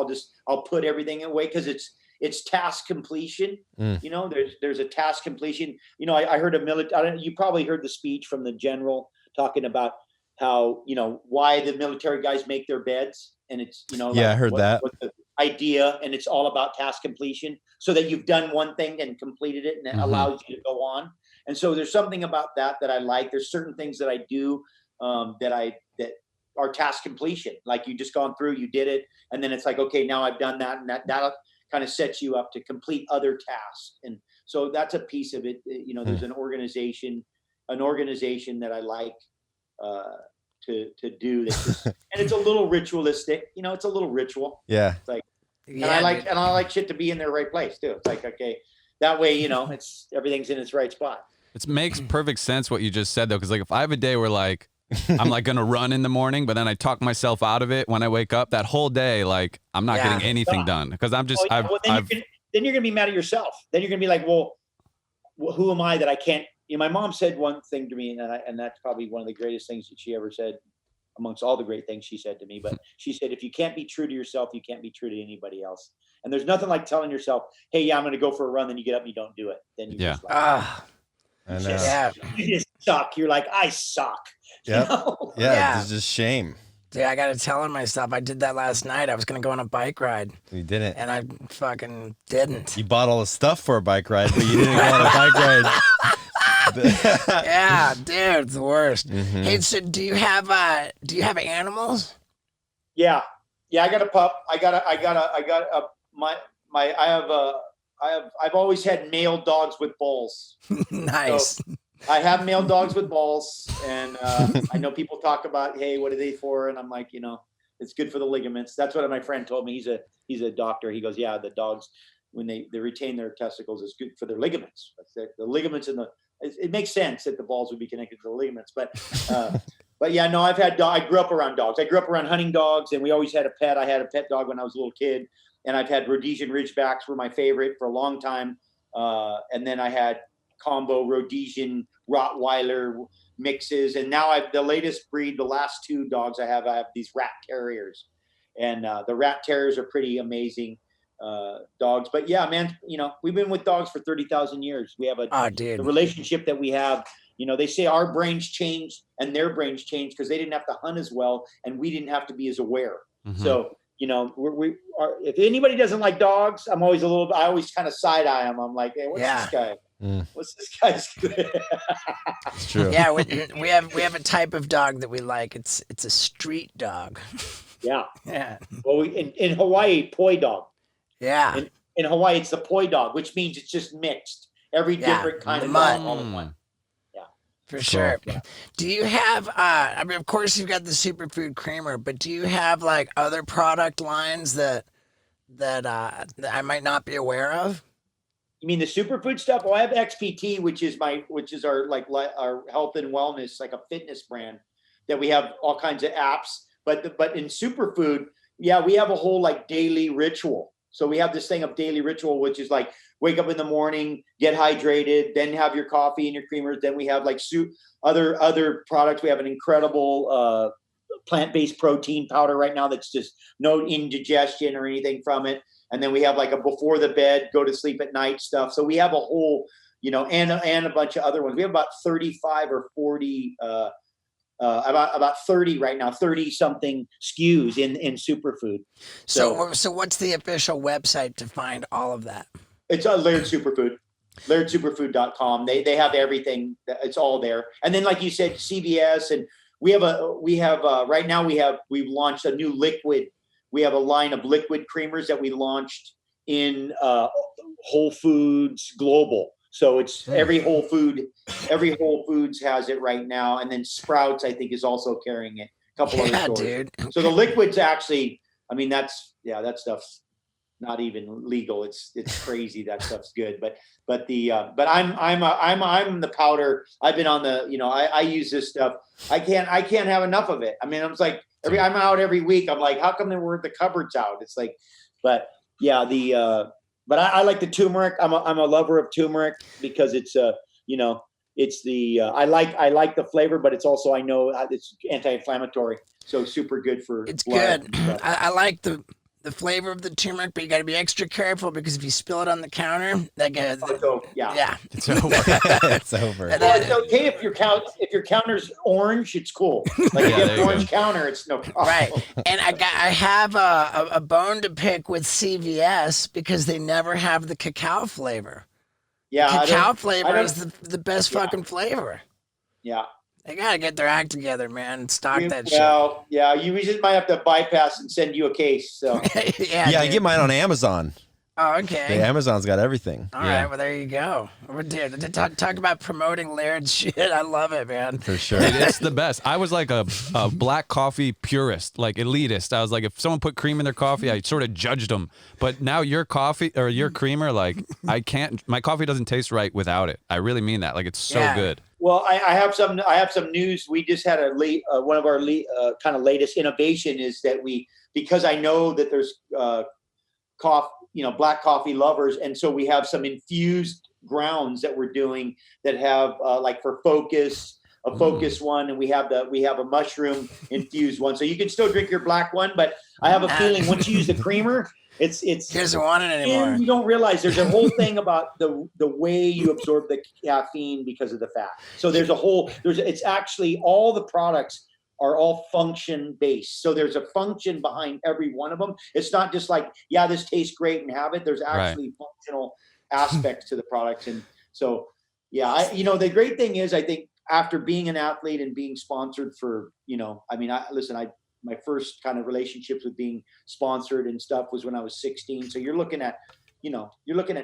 I'll put everything away because it's task completion. There's a task completion. I heard you probably heard the speech from the general talking about how, why the military guys make their beds. And it's, I heard that. What the idea, and it's all about task completion so that you've done one thing and completed it, and it allows you to go on. And so there's something about that I like. There's certain things that I do that are task completion. Like you just gone through, you did it. And then it's like, okay, now I've done that. And that kind of sets you up to complete other tasks. And so that's a piece of it. There's an organization that I like to do. That's and it's a little ritualistic. It's a little ritual. Yeah. It's like, and I like shit to be in their right place too. It's like, okay, that way, it's everything's in its right spot. It makes perfect sense what you just said though, because if I have a day where I'm gonna run in the morning, but then I talk myself out of it when I wake up, that whole day I'm not getting anything done because I'm just then you're gonna be mad at yourself. Then you're gonna be like, well, who am I that I can't? My mom said one thing to me, and that's probably one of the greatest things that she ever said, amongst all the great things she said to me. But she said, if you can't be true to yourself, you can't be true to anybody else. And there's nothing like telling yourself, hey, yeah, I'm going to go for a run. Then you get up and you don't do it. Then you just you just suck. You're like, I suck. Yep. Yeah. It's just shame. Yeah, I got to tell myself I did that last night. I was going to go on a bike ride. You didn't. And I fucking didn't. You bought all the stuff for a bike ride, but you didn't go on a bike ride. Yeah, dude, it's the worst. Hey, so do you have animals? Yeah, I got a pup. I've always had male dogs with balls. Nice. So I have male dogs with balls, and I know people talk about, hey, what are they for? And I'm like, it's good for the ligaments. That's what my friend told me. He's a doctor. He goes, yeah, the dogs, when they retain their testicles, is good for their ligaments. The ligaments it makes sense that the balls would be connected to the ligaments, but yeah, no, I grew up around dogs. I grew up around hunting dogs, and we always had a pet. I had a pet dog when I was a little kid, and I've had Rhodesian Ridgebacks were my favorite for a long time. And then I had combo Rhodesian Rottweiler mixes. And now the latest breed, the last 2 dogs I have these rat terriers, and the rat terriers are pretty amazing. Dogs, but yeah, man, we've been with dogs for 30,000 years. We have the relationship that we have. They say our brains changed and their brains changed because they didn't have to hunt as well, and we didn't have to be as aware. So, if anybody doesn't like dogs, I always kind of side eye them. I'm like, hey, what's this guy? What's this guy's? It's true. Yeah, we have a type of dog that we like. It's a street dog. Yeah. Yeah. Well, in Hawaii, poi dog. Yeah. In Hawaii, it's the poi dog, which means it's just mixed. Every different kind of dog all in one. Yeah. For sure. Yeah. Do you have, of course you've got the Superfood creamer, but do you have other product lines that I might not be aware of? You mean the Superfood stuff? Well, I have XPT, which is our our health and wellness, like a fitness brand that we have all kinds of apps. But in Superfood, yeah, we have a whole daily ritual. So we have this thing of daily ritual, which is like wake up in the morning, get hydrated, then have your coffee and your creamers. Then we have like other products. We have an incredible plant-based protein powder right now that's just no indigestion or anything from it. And then we have like a before the bed, go to sleep at night stuff. So we have a whole, and a bunch of other ones. We have about 35 or 40, about 30 right now, 30 something SKUs in Superfood. So what's the official website to find all of that? It's Laird Superfood, LairdSuperfood.com. They have everything. It's all there. And then, like you said, CVS, and we've launched a new liquid. We have a line of liquid creamers that we launched in Whole Foods Global. So it's every Whole Foods has it right now. And then Sprouts, I think, is also carrying it. A couple other stores. Dude. So the liquids actually, I mean, that stuff's not even legal. It's crazy. That stuff's good. But I'm the powder. I've been on the, I use this stuff. I can't have enough of it. I mean, I'm like, I'm out every week. I'm like, how come there weren't the cupboards out? It's like, but yeah, but I like the turmeric. I'm a lover of turmeric because it's it's the I like the flavor, but it's also, I know it's anti-inflammatory, so super good for. It's good. I like the flavor of the turmeric, but you got to be extra careful because if you spill it on the counter, it's over. It's over. It's over. Well, it's okay if your counter's orange, it's cool. Like if you have an orange counter, it's no problem. Right. And I have a bone to pick with CVS because they never have the cacao flavor. Yeah, cacao flavor is the best fucking flavor. Yeah. They gotta get their act together, man. Stock that shit. Well, yeah, you just might have to bypass and send you a case. So yeah, I get mine on Amazon. Oh, okay. Yeah, Amazon's got everything. All right, well, there you go. Dude, talk about promoting Laird's shit. I love it, man. For sure. It's the best. I was like a black coffee purist, like elitist. I was like, if someone put cream in their coffee, I sort of judged them. But now your coffee or your creamer, like my coffee doesn't taste right without it. I really mean that. Like it's so good. Well, I have some news. We just had one of our kind of latest innovation is that because I know that there's black coffee lovers, and so we have some infused grounds that we're doing that have like for focus one, and we have a mushroom infused one. So you can still drink your black one, but I have a feeling once you use the creamer, it's he doesn't want it anymore. You don't realize there's a whole thing about the way you absorb the caffeine because of the fat. So it's actually all the products are all function based. So there's a function behind every one of them. It's not just like, yeah, this tastes great and have it. There's actually functional aspects to the products. And so, yeah, the great thing is, I think after being an athlete and being sponsored for, my first kind of relationships with being sponsored and stuff was when I was 16. So you're looking at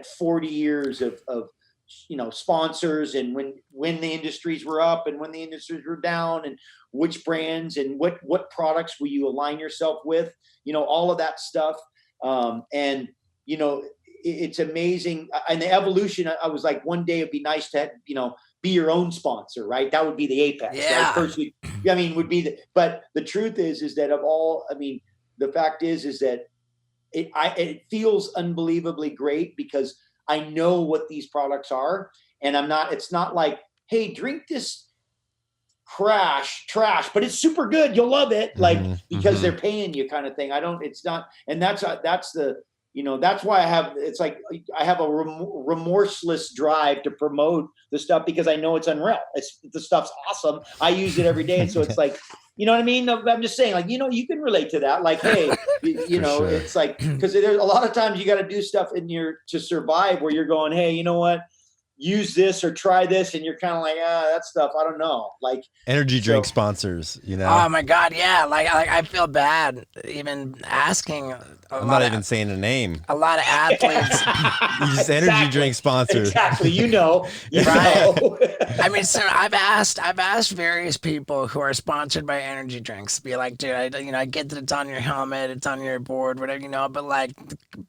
40 years of sponsors, and when the industries were up and when the industries were down, and which brands and what products will you align yourself with, all of that stuff. It's amazing. And the evolution, I was like, one day it'd be nice to, be your own sponsor, right? That would be the apex. Yeah. Right? First, would be but the truth is that the fact is that it feels unbelievably great because I know what these products are, and it's not like, hey, drink this trash, but it's super good. You'll love it. Like, because they're paying you kind of thing. That's why I have a remorseless drive to promote the stuff because I know it's unreal. The stuff's awesome. I use it every day. And so it's like, you know what I mean? I'm just saying, like, you can relate to that. Like, hey, sure. It's like, because there's a lot of times you got to do stuff to survive where you're going, hey, you know what? Use this or try this, and you're kind of like, that stuff, I don't know. Like energy drink sponsors, Oh my God, yeah. Like I feel bad even asking. I'm not even saying a name. A lot of athletes. You just energy drink sponsors. Exactly. Right. I mean, so I've asked various people who are sponsored by energy drinks, be like, dude, I get that it's on your helmet, it's on your board, whatever, but like,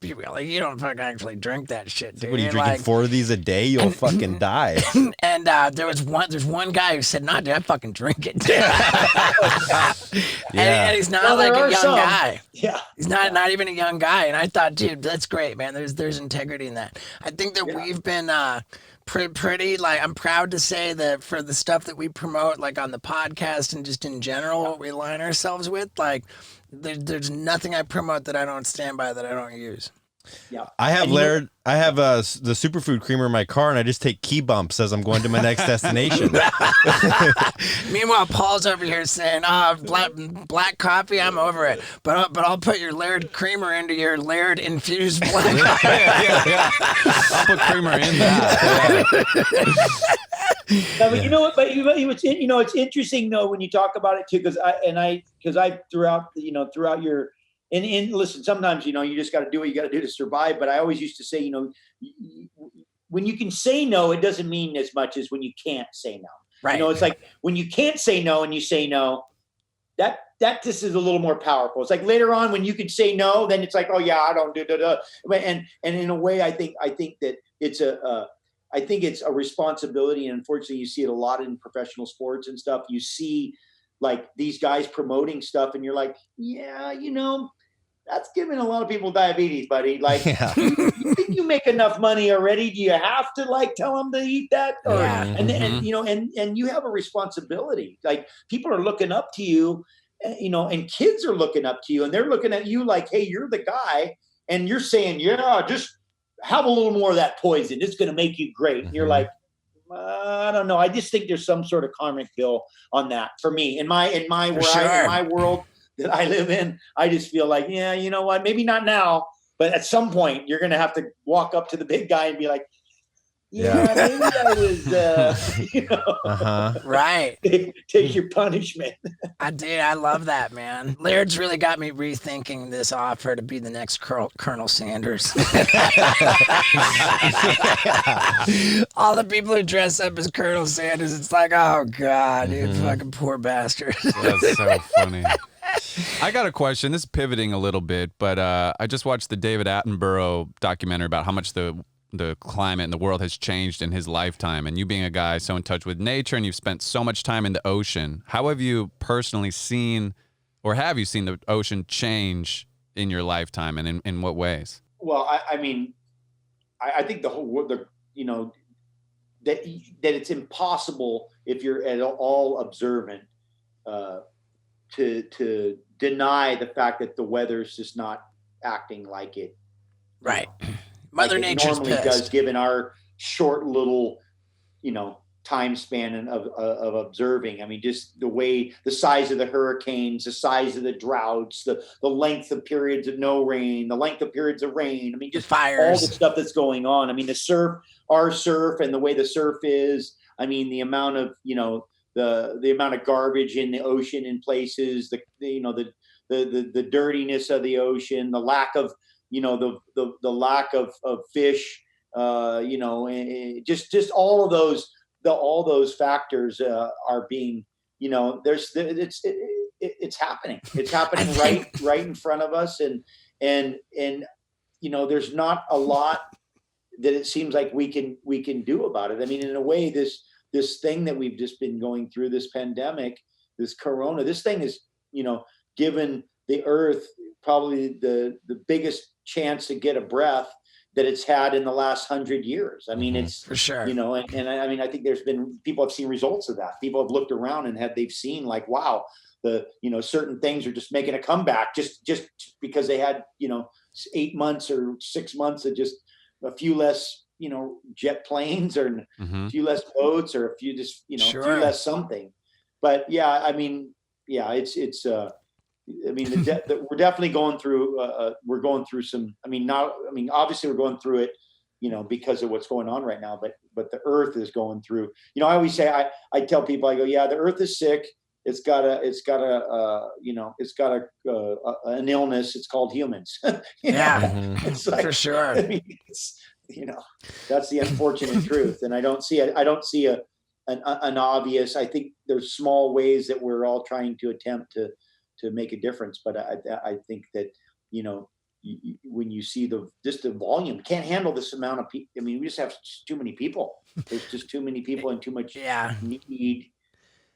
you don't fucking actually drink that shit, dude. What are you drinking, 4 of these a day? You'll fucking die. And there's one guy who said, "Nah, dude, I fucking drink it." and he's not like a young guy. Yeah, he's not even a young guy. And I thought, dude, that's great, man. There's integrity in that. I think that we've been pretty like, I'm proud to say that for the stuff that we promote, like on the podcast and just in general, what we align ourselves with, like there's nothing I promote that I don't stand by, that I don't use. Yeah, I have Laird. I have the Superfood creamer in my car, and I just take key bumps as I'm going to my next destination. Meanwhile, Paul's over here saying, black coffee, I'm over it. But I'll put your Laird creamer into your Laird infused black coffee. Yeah. I'll put creamer in that. But you know what? But it's interesting though when you talk about it too, because I throughout your. And listen, sometimes, you just got to do what you got to do to survive. But I always used to say, when you can say no, it doesn't mean as much as when you can't say no. Right. It's like when you can't say no and you say no, that just is a little more powerful. It's like later on when you can say no, then it's like, oh yeah, I don't do da. And in a way, I think that it's a responsibility. And unfortunately, you see it a lot in professional sports and stuff. You see like these guys promoting stuff and you're like, yeah, that's giving a lot of people diabetes, buddy. Like, you think you make enough money already? Do you have to like tell them to eat that? And you have a responsibility. Like people are looking up to you, and kids are looking up to you, and they're looking at you like, hey, you're the guy, and you're saying, yeah, just have a little more of that poison. It's going to make you great. And you're like, I don't know. I just think there's some sort of karmic bill on that for me in my world that I live in. I just feel like, yeah, you know what? Maybe not now, but at some point you're going to have to walk up to the big guy and be like, yeah. Maybe I was, right. Take your punishment. I love that, man. Laird's really got me rethinking this offer to be the next Colonel Sanders. All the people who dress up as Colonel Sanders, it's like, oh God, dude, fucking poor bastard. That's so funny. I got a question. This is pivoting a little bit, but I just watched the David Attenborough documentary about how much the climate and the world has changed in his lifetime. And you being a guy so in touch with nature and you've spent so much time in the ocean, how have you personally seen, or have you seen the ocean change in your lifetime, and in what ways? Well, I think the whole world, that it's impossible if you're at all observant to deny the fact that the weather's just not acting like it. Right. Mother Nature's normally pissed. Does, given our short little, time span of observing. I mean, just the size of the hurricanes, the size of the droughts, the length of periods of no rain, the length of periods of rain. I mean, just fires, all the stuff that's going on. I mean, our surf and the way the surf is. I mean, the amount of the amount of garbage in the ocean in places, the dirtiness of the ocean, the lack of the lack of fish, just all of those factors are being, it's happening. It's happening right in front of us, and there's not a lot that it seems like we can do about it. I mean, in a way, this thing that we've just been going through, this pandemic, this corona, this thing is, given the earth probably the biggest chance to get a breath that it's had in the last 100 years. I mean, it's for sure, and I mean, I think people have seen results of that. People have looked around and they've seen like, wow, certain things are just making a comeback just because they had, 8 months or 6 months of just a few less, jet planes or a few less boats or a few just, sure, a few less something. But yeah, I mean, yeah, we're definitely going through. We're going through some. Obviously, we're going through it, because of what's going on right now. But the Earth is going through. I always say, I tell people, I go, yeah, the Earth is sick. It's got an illness. It's called humans. It's like, for sure. I mean, that's the unfortunate truth. And I don't see an obvious. I think there's small ways that we're all trying to attempt to make a difference. But I think that, when you see just the volume, can't handle this amount of people. I mean, we just have too many people. There's just too many people and too much need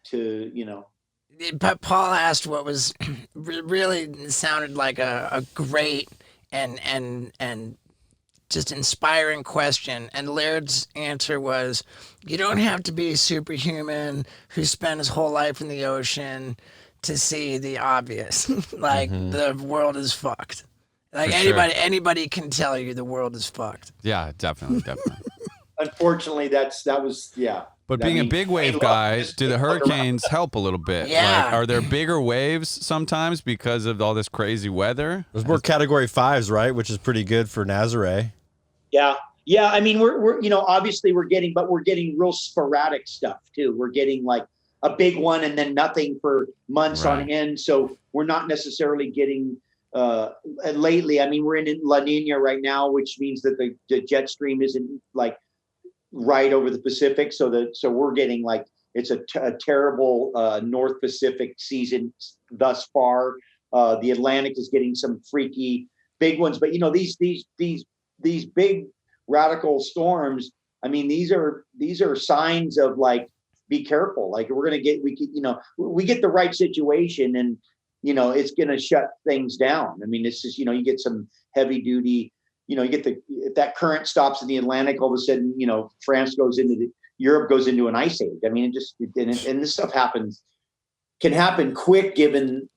to. But Paul asked what was really sounded like a great and just inspiring question, and Laird's answer was, you don't have to be a superhuman who spent his whole life in the ocean to see the obvious. Like the world is fucked. Like anybody can tell you the world is fucked. Yeah, definitely. Unfortunately, that was. But being a big wave guy, do the hurricanes help a little bit? Yeah. Like, are there bigger waves sometimes because of all this crazy weather? There's more Category 5s, right? Which is pretty good for Nazare. Yeah. I mean, we're obviously we're getting real sporadic stuff too. We're getting like a big one and then nothing for months on end. So we're not necessarily getting. Lately, I mean, we're in La Nina right now, which means that the jet stream isn't like right over the Pacific. So we're getting like, it's a terrible North Pacific season thus far. The Atlantic is getting some freaky big ones, but these big radical storms, I mean, these are signs of like, be careful. Like we get the right situation and, it's going to shut things down. I mean, it's just, you get some heavy duty, you get if that current stops in the Atlantic, all of a sudden, France Europe goes into an ice age. I mean, and this stuff can happen quick given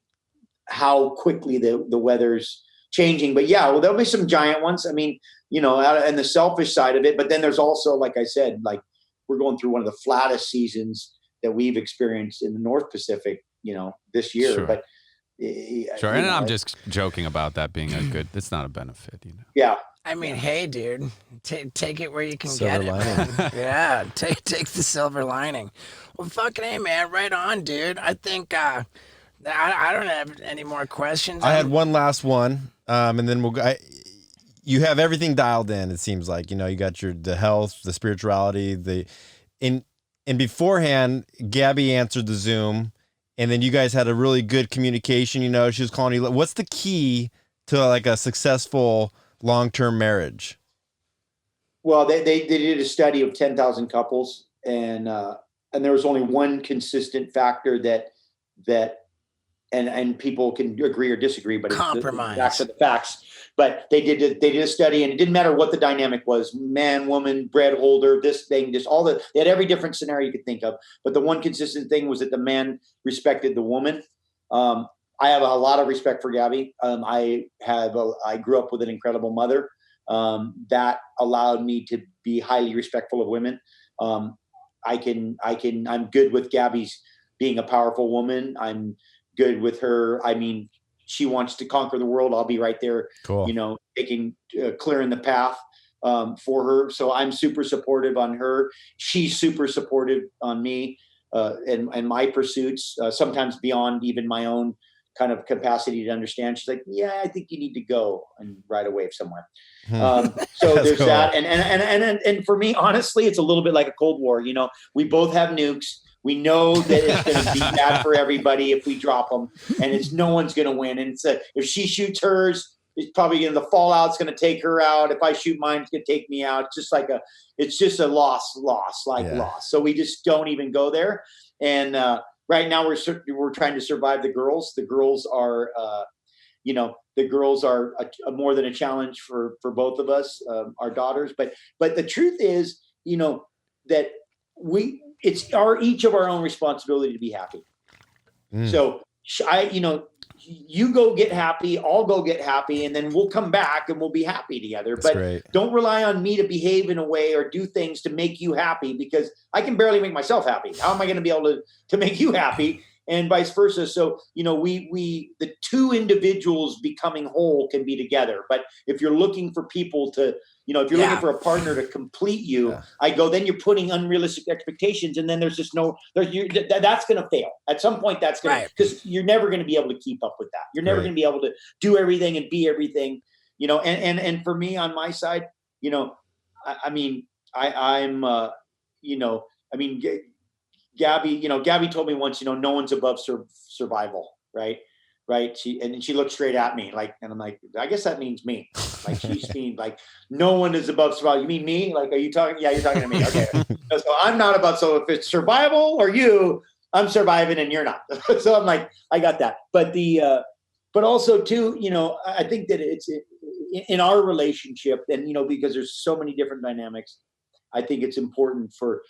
how quickly the weather's changing. But there'll be some giant ones. I mean, and the selfish side of it, but then there's also, like I said, like we're going through one of the flattest seasons that we've experienced in the North Pacific, this year. Sure. But sure, and I'm just joking about that being it's not a benefit, Yeah. I mean, hey, dude, take it where you can Silver get it. lining. Yeah, take the silver lining. Well, fucking hey, man, right on, dude. I think I don't have any more questions. I had one last one, and then you have everything dialed in. It seems like you got the health, the spirituality, and beforehand, Gabby answered the Zoom. And then you guys had a really good communication. She was calling you. What's the key to like a successful long-term marriage? Well, they did a study of 10,000 couples, and there was only one consistent factor that and people can agree or disagree, but compromise. It's the facts. But they did a study, and it didn't matter what the dynamic was: man, woman, bread holder, this thing, just they had every different scenario you could think of. But the one consistent thing was that the man respected the woman. I have a lot of respect for Gabby. I grew up with an incredible mother that allowed me to be highly respectful of women. I'm good with Gabby's being a powerful woman. I'm good with her. I mean, she wants to conquer the world. I'll be right there, cool. Clearing the path for her. So I'm super supportive on her. She's super supportive on me and my pursuits, sometimes beyond even my own kind of capacity to understand. She's like, yeah, I think you need to go and ride a wave somewhere. So there's cool. That. And for me, honestly, it's a little bit like a Cold War. We both have nukes. We know that it's going to be bad for everybody if we drop them, and no one's going to win. And if she shoots hers, it's probably the fallout's going to take her out. If I shoot mine, it's going to take me out. It's just a loss. So we just don't even go there. And right now we're trying to survive the girls. The girls are, more than a challenge for both of us, our daughters. But the truth is, that it's each of our own responsibility to be happy. So you go get happy, I'll go get happy, and then we'll come back and we'll be happy together. That's but great. Don't rely on me to behave in a way or do things to make you happy, because I can barely make myself happy. How am I going to be able to make you happy? And vice versa. So, the two individuals becoming whole can be together. But if you're looking for people to, if you're looking for a partner to complete you, then you're putting unrealistic expectations. And then there's just that's going to fail. At some point, that's going to, because you're never going to be able to keep up with that. You're never going to be able to do everything and be everything, and for me on my side, Gabby told me once, no one's above survival, right? right? She looked straight at me, like, and I'm like, I guess that means me. Like, she's being like, no one is above survival. You mean me? Like, are you talking? Yeah, you're talking to me. Okay. So I'm not above. So if it's survival or you, I'm surviving and you're not. So I'm like, I got that. But but also too, I think that it's in our relationship, and because there's so many different dynamics, I think it's important for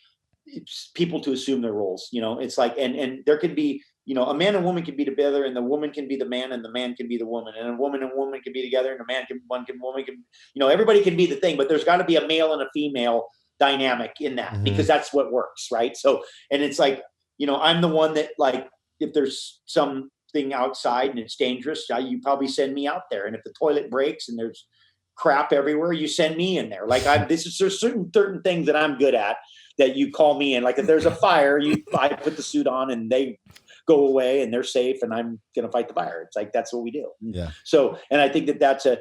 people to assume their roles. It's like, and there can be, a man and woman can be together, and the woman can be the man, and the man can be the woman, and a woman and woman can be together, and woman can, everybody can be the thing, but there's got to be a male and a female dynamic in that, because that's what works, right? So, and it's like, I'm the one that, like, if there's something outside and it's dangerous, you probably send me out there, and if the toilet breaks and there's crap everywhere, you send me in there. Like, there's certain things that I'm good at, that you call me in. Like, if there's a fire, I put the suit on and they go away and they're safe, and I'm going to fight the fire. It's like, that's what we do. Yeah. So, and I think that that's and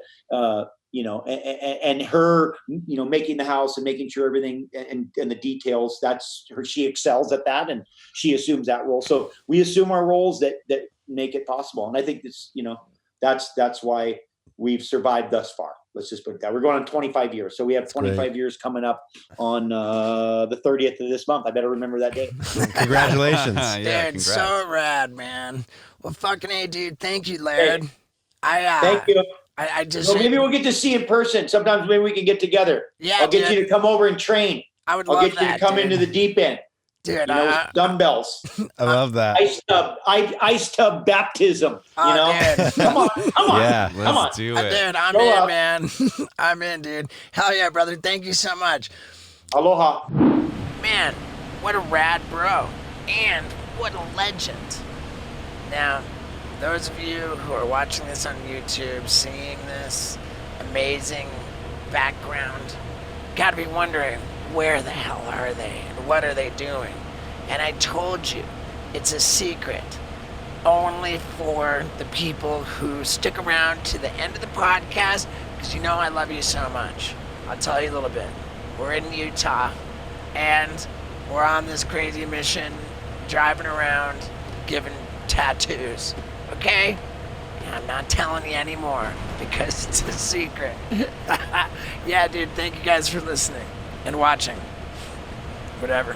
her, making the house and making sure everything and the details, that's her, she excels at that, and she assumes that role. So we assume our roles that make it possible. And I think this, that's why we've survived thus far. Let's just put it that. We're going on 25 years. So we have 25 years coming up on the 30th of this month. I better remember that day. Congratulations. Yeah, dude, so rad, man. Well, fucking A, dude. Thank you, Laird. Hey, thank you. I just maybe we'll get to see in person. Sometimes maybe we can get together. Yeah, I'll get you to come over and train. I would love that. I'll get you to come into the deep end. Dude, dumbbells. I love that. Ice tub baptism. Dude. Come on. Yeah, come on. Do it. Dude, I'm in, man. I'm in, dude. Hell yeah, brother. Thank you so much. Aloha. Man, what a rad bro. And what a legend. Now, those of you who are watching this on YouTube, seeing this amazing background, gotta be wondering, where the hell are they and what are they doing? And I told you, it's a secret only for the people who stick around to the end of the podcast, because I love you so much. I'll tell you a little bit. We're in Utah, and we're on this crazy mission, driving around, giving tattoos, okay? I'm not telling you anymore, because it's a secret. Yeah, dude, thank you guys for listening and watching. Whatever.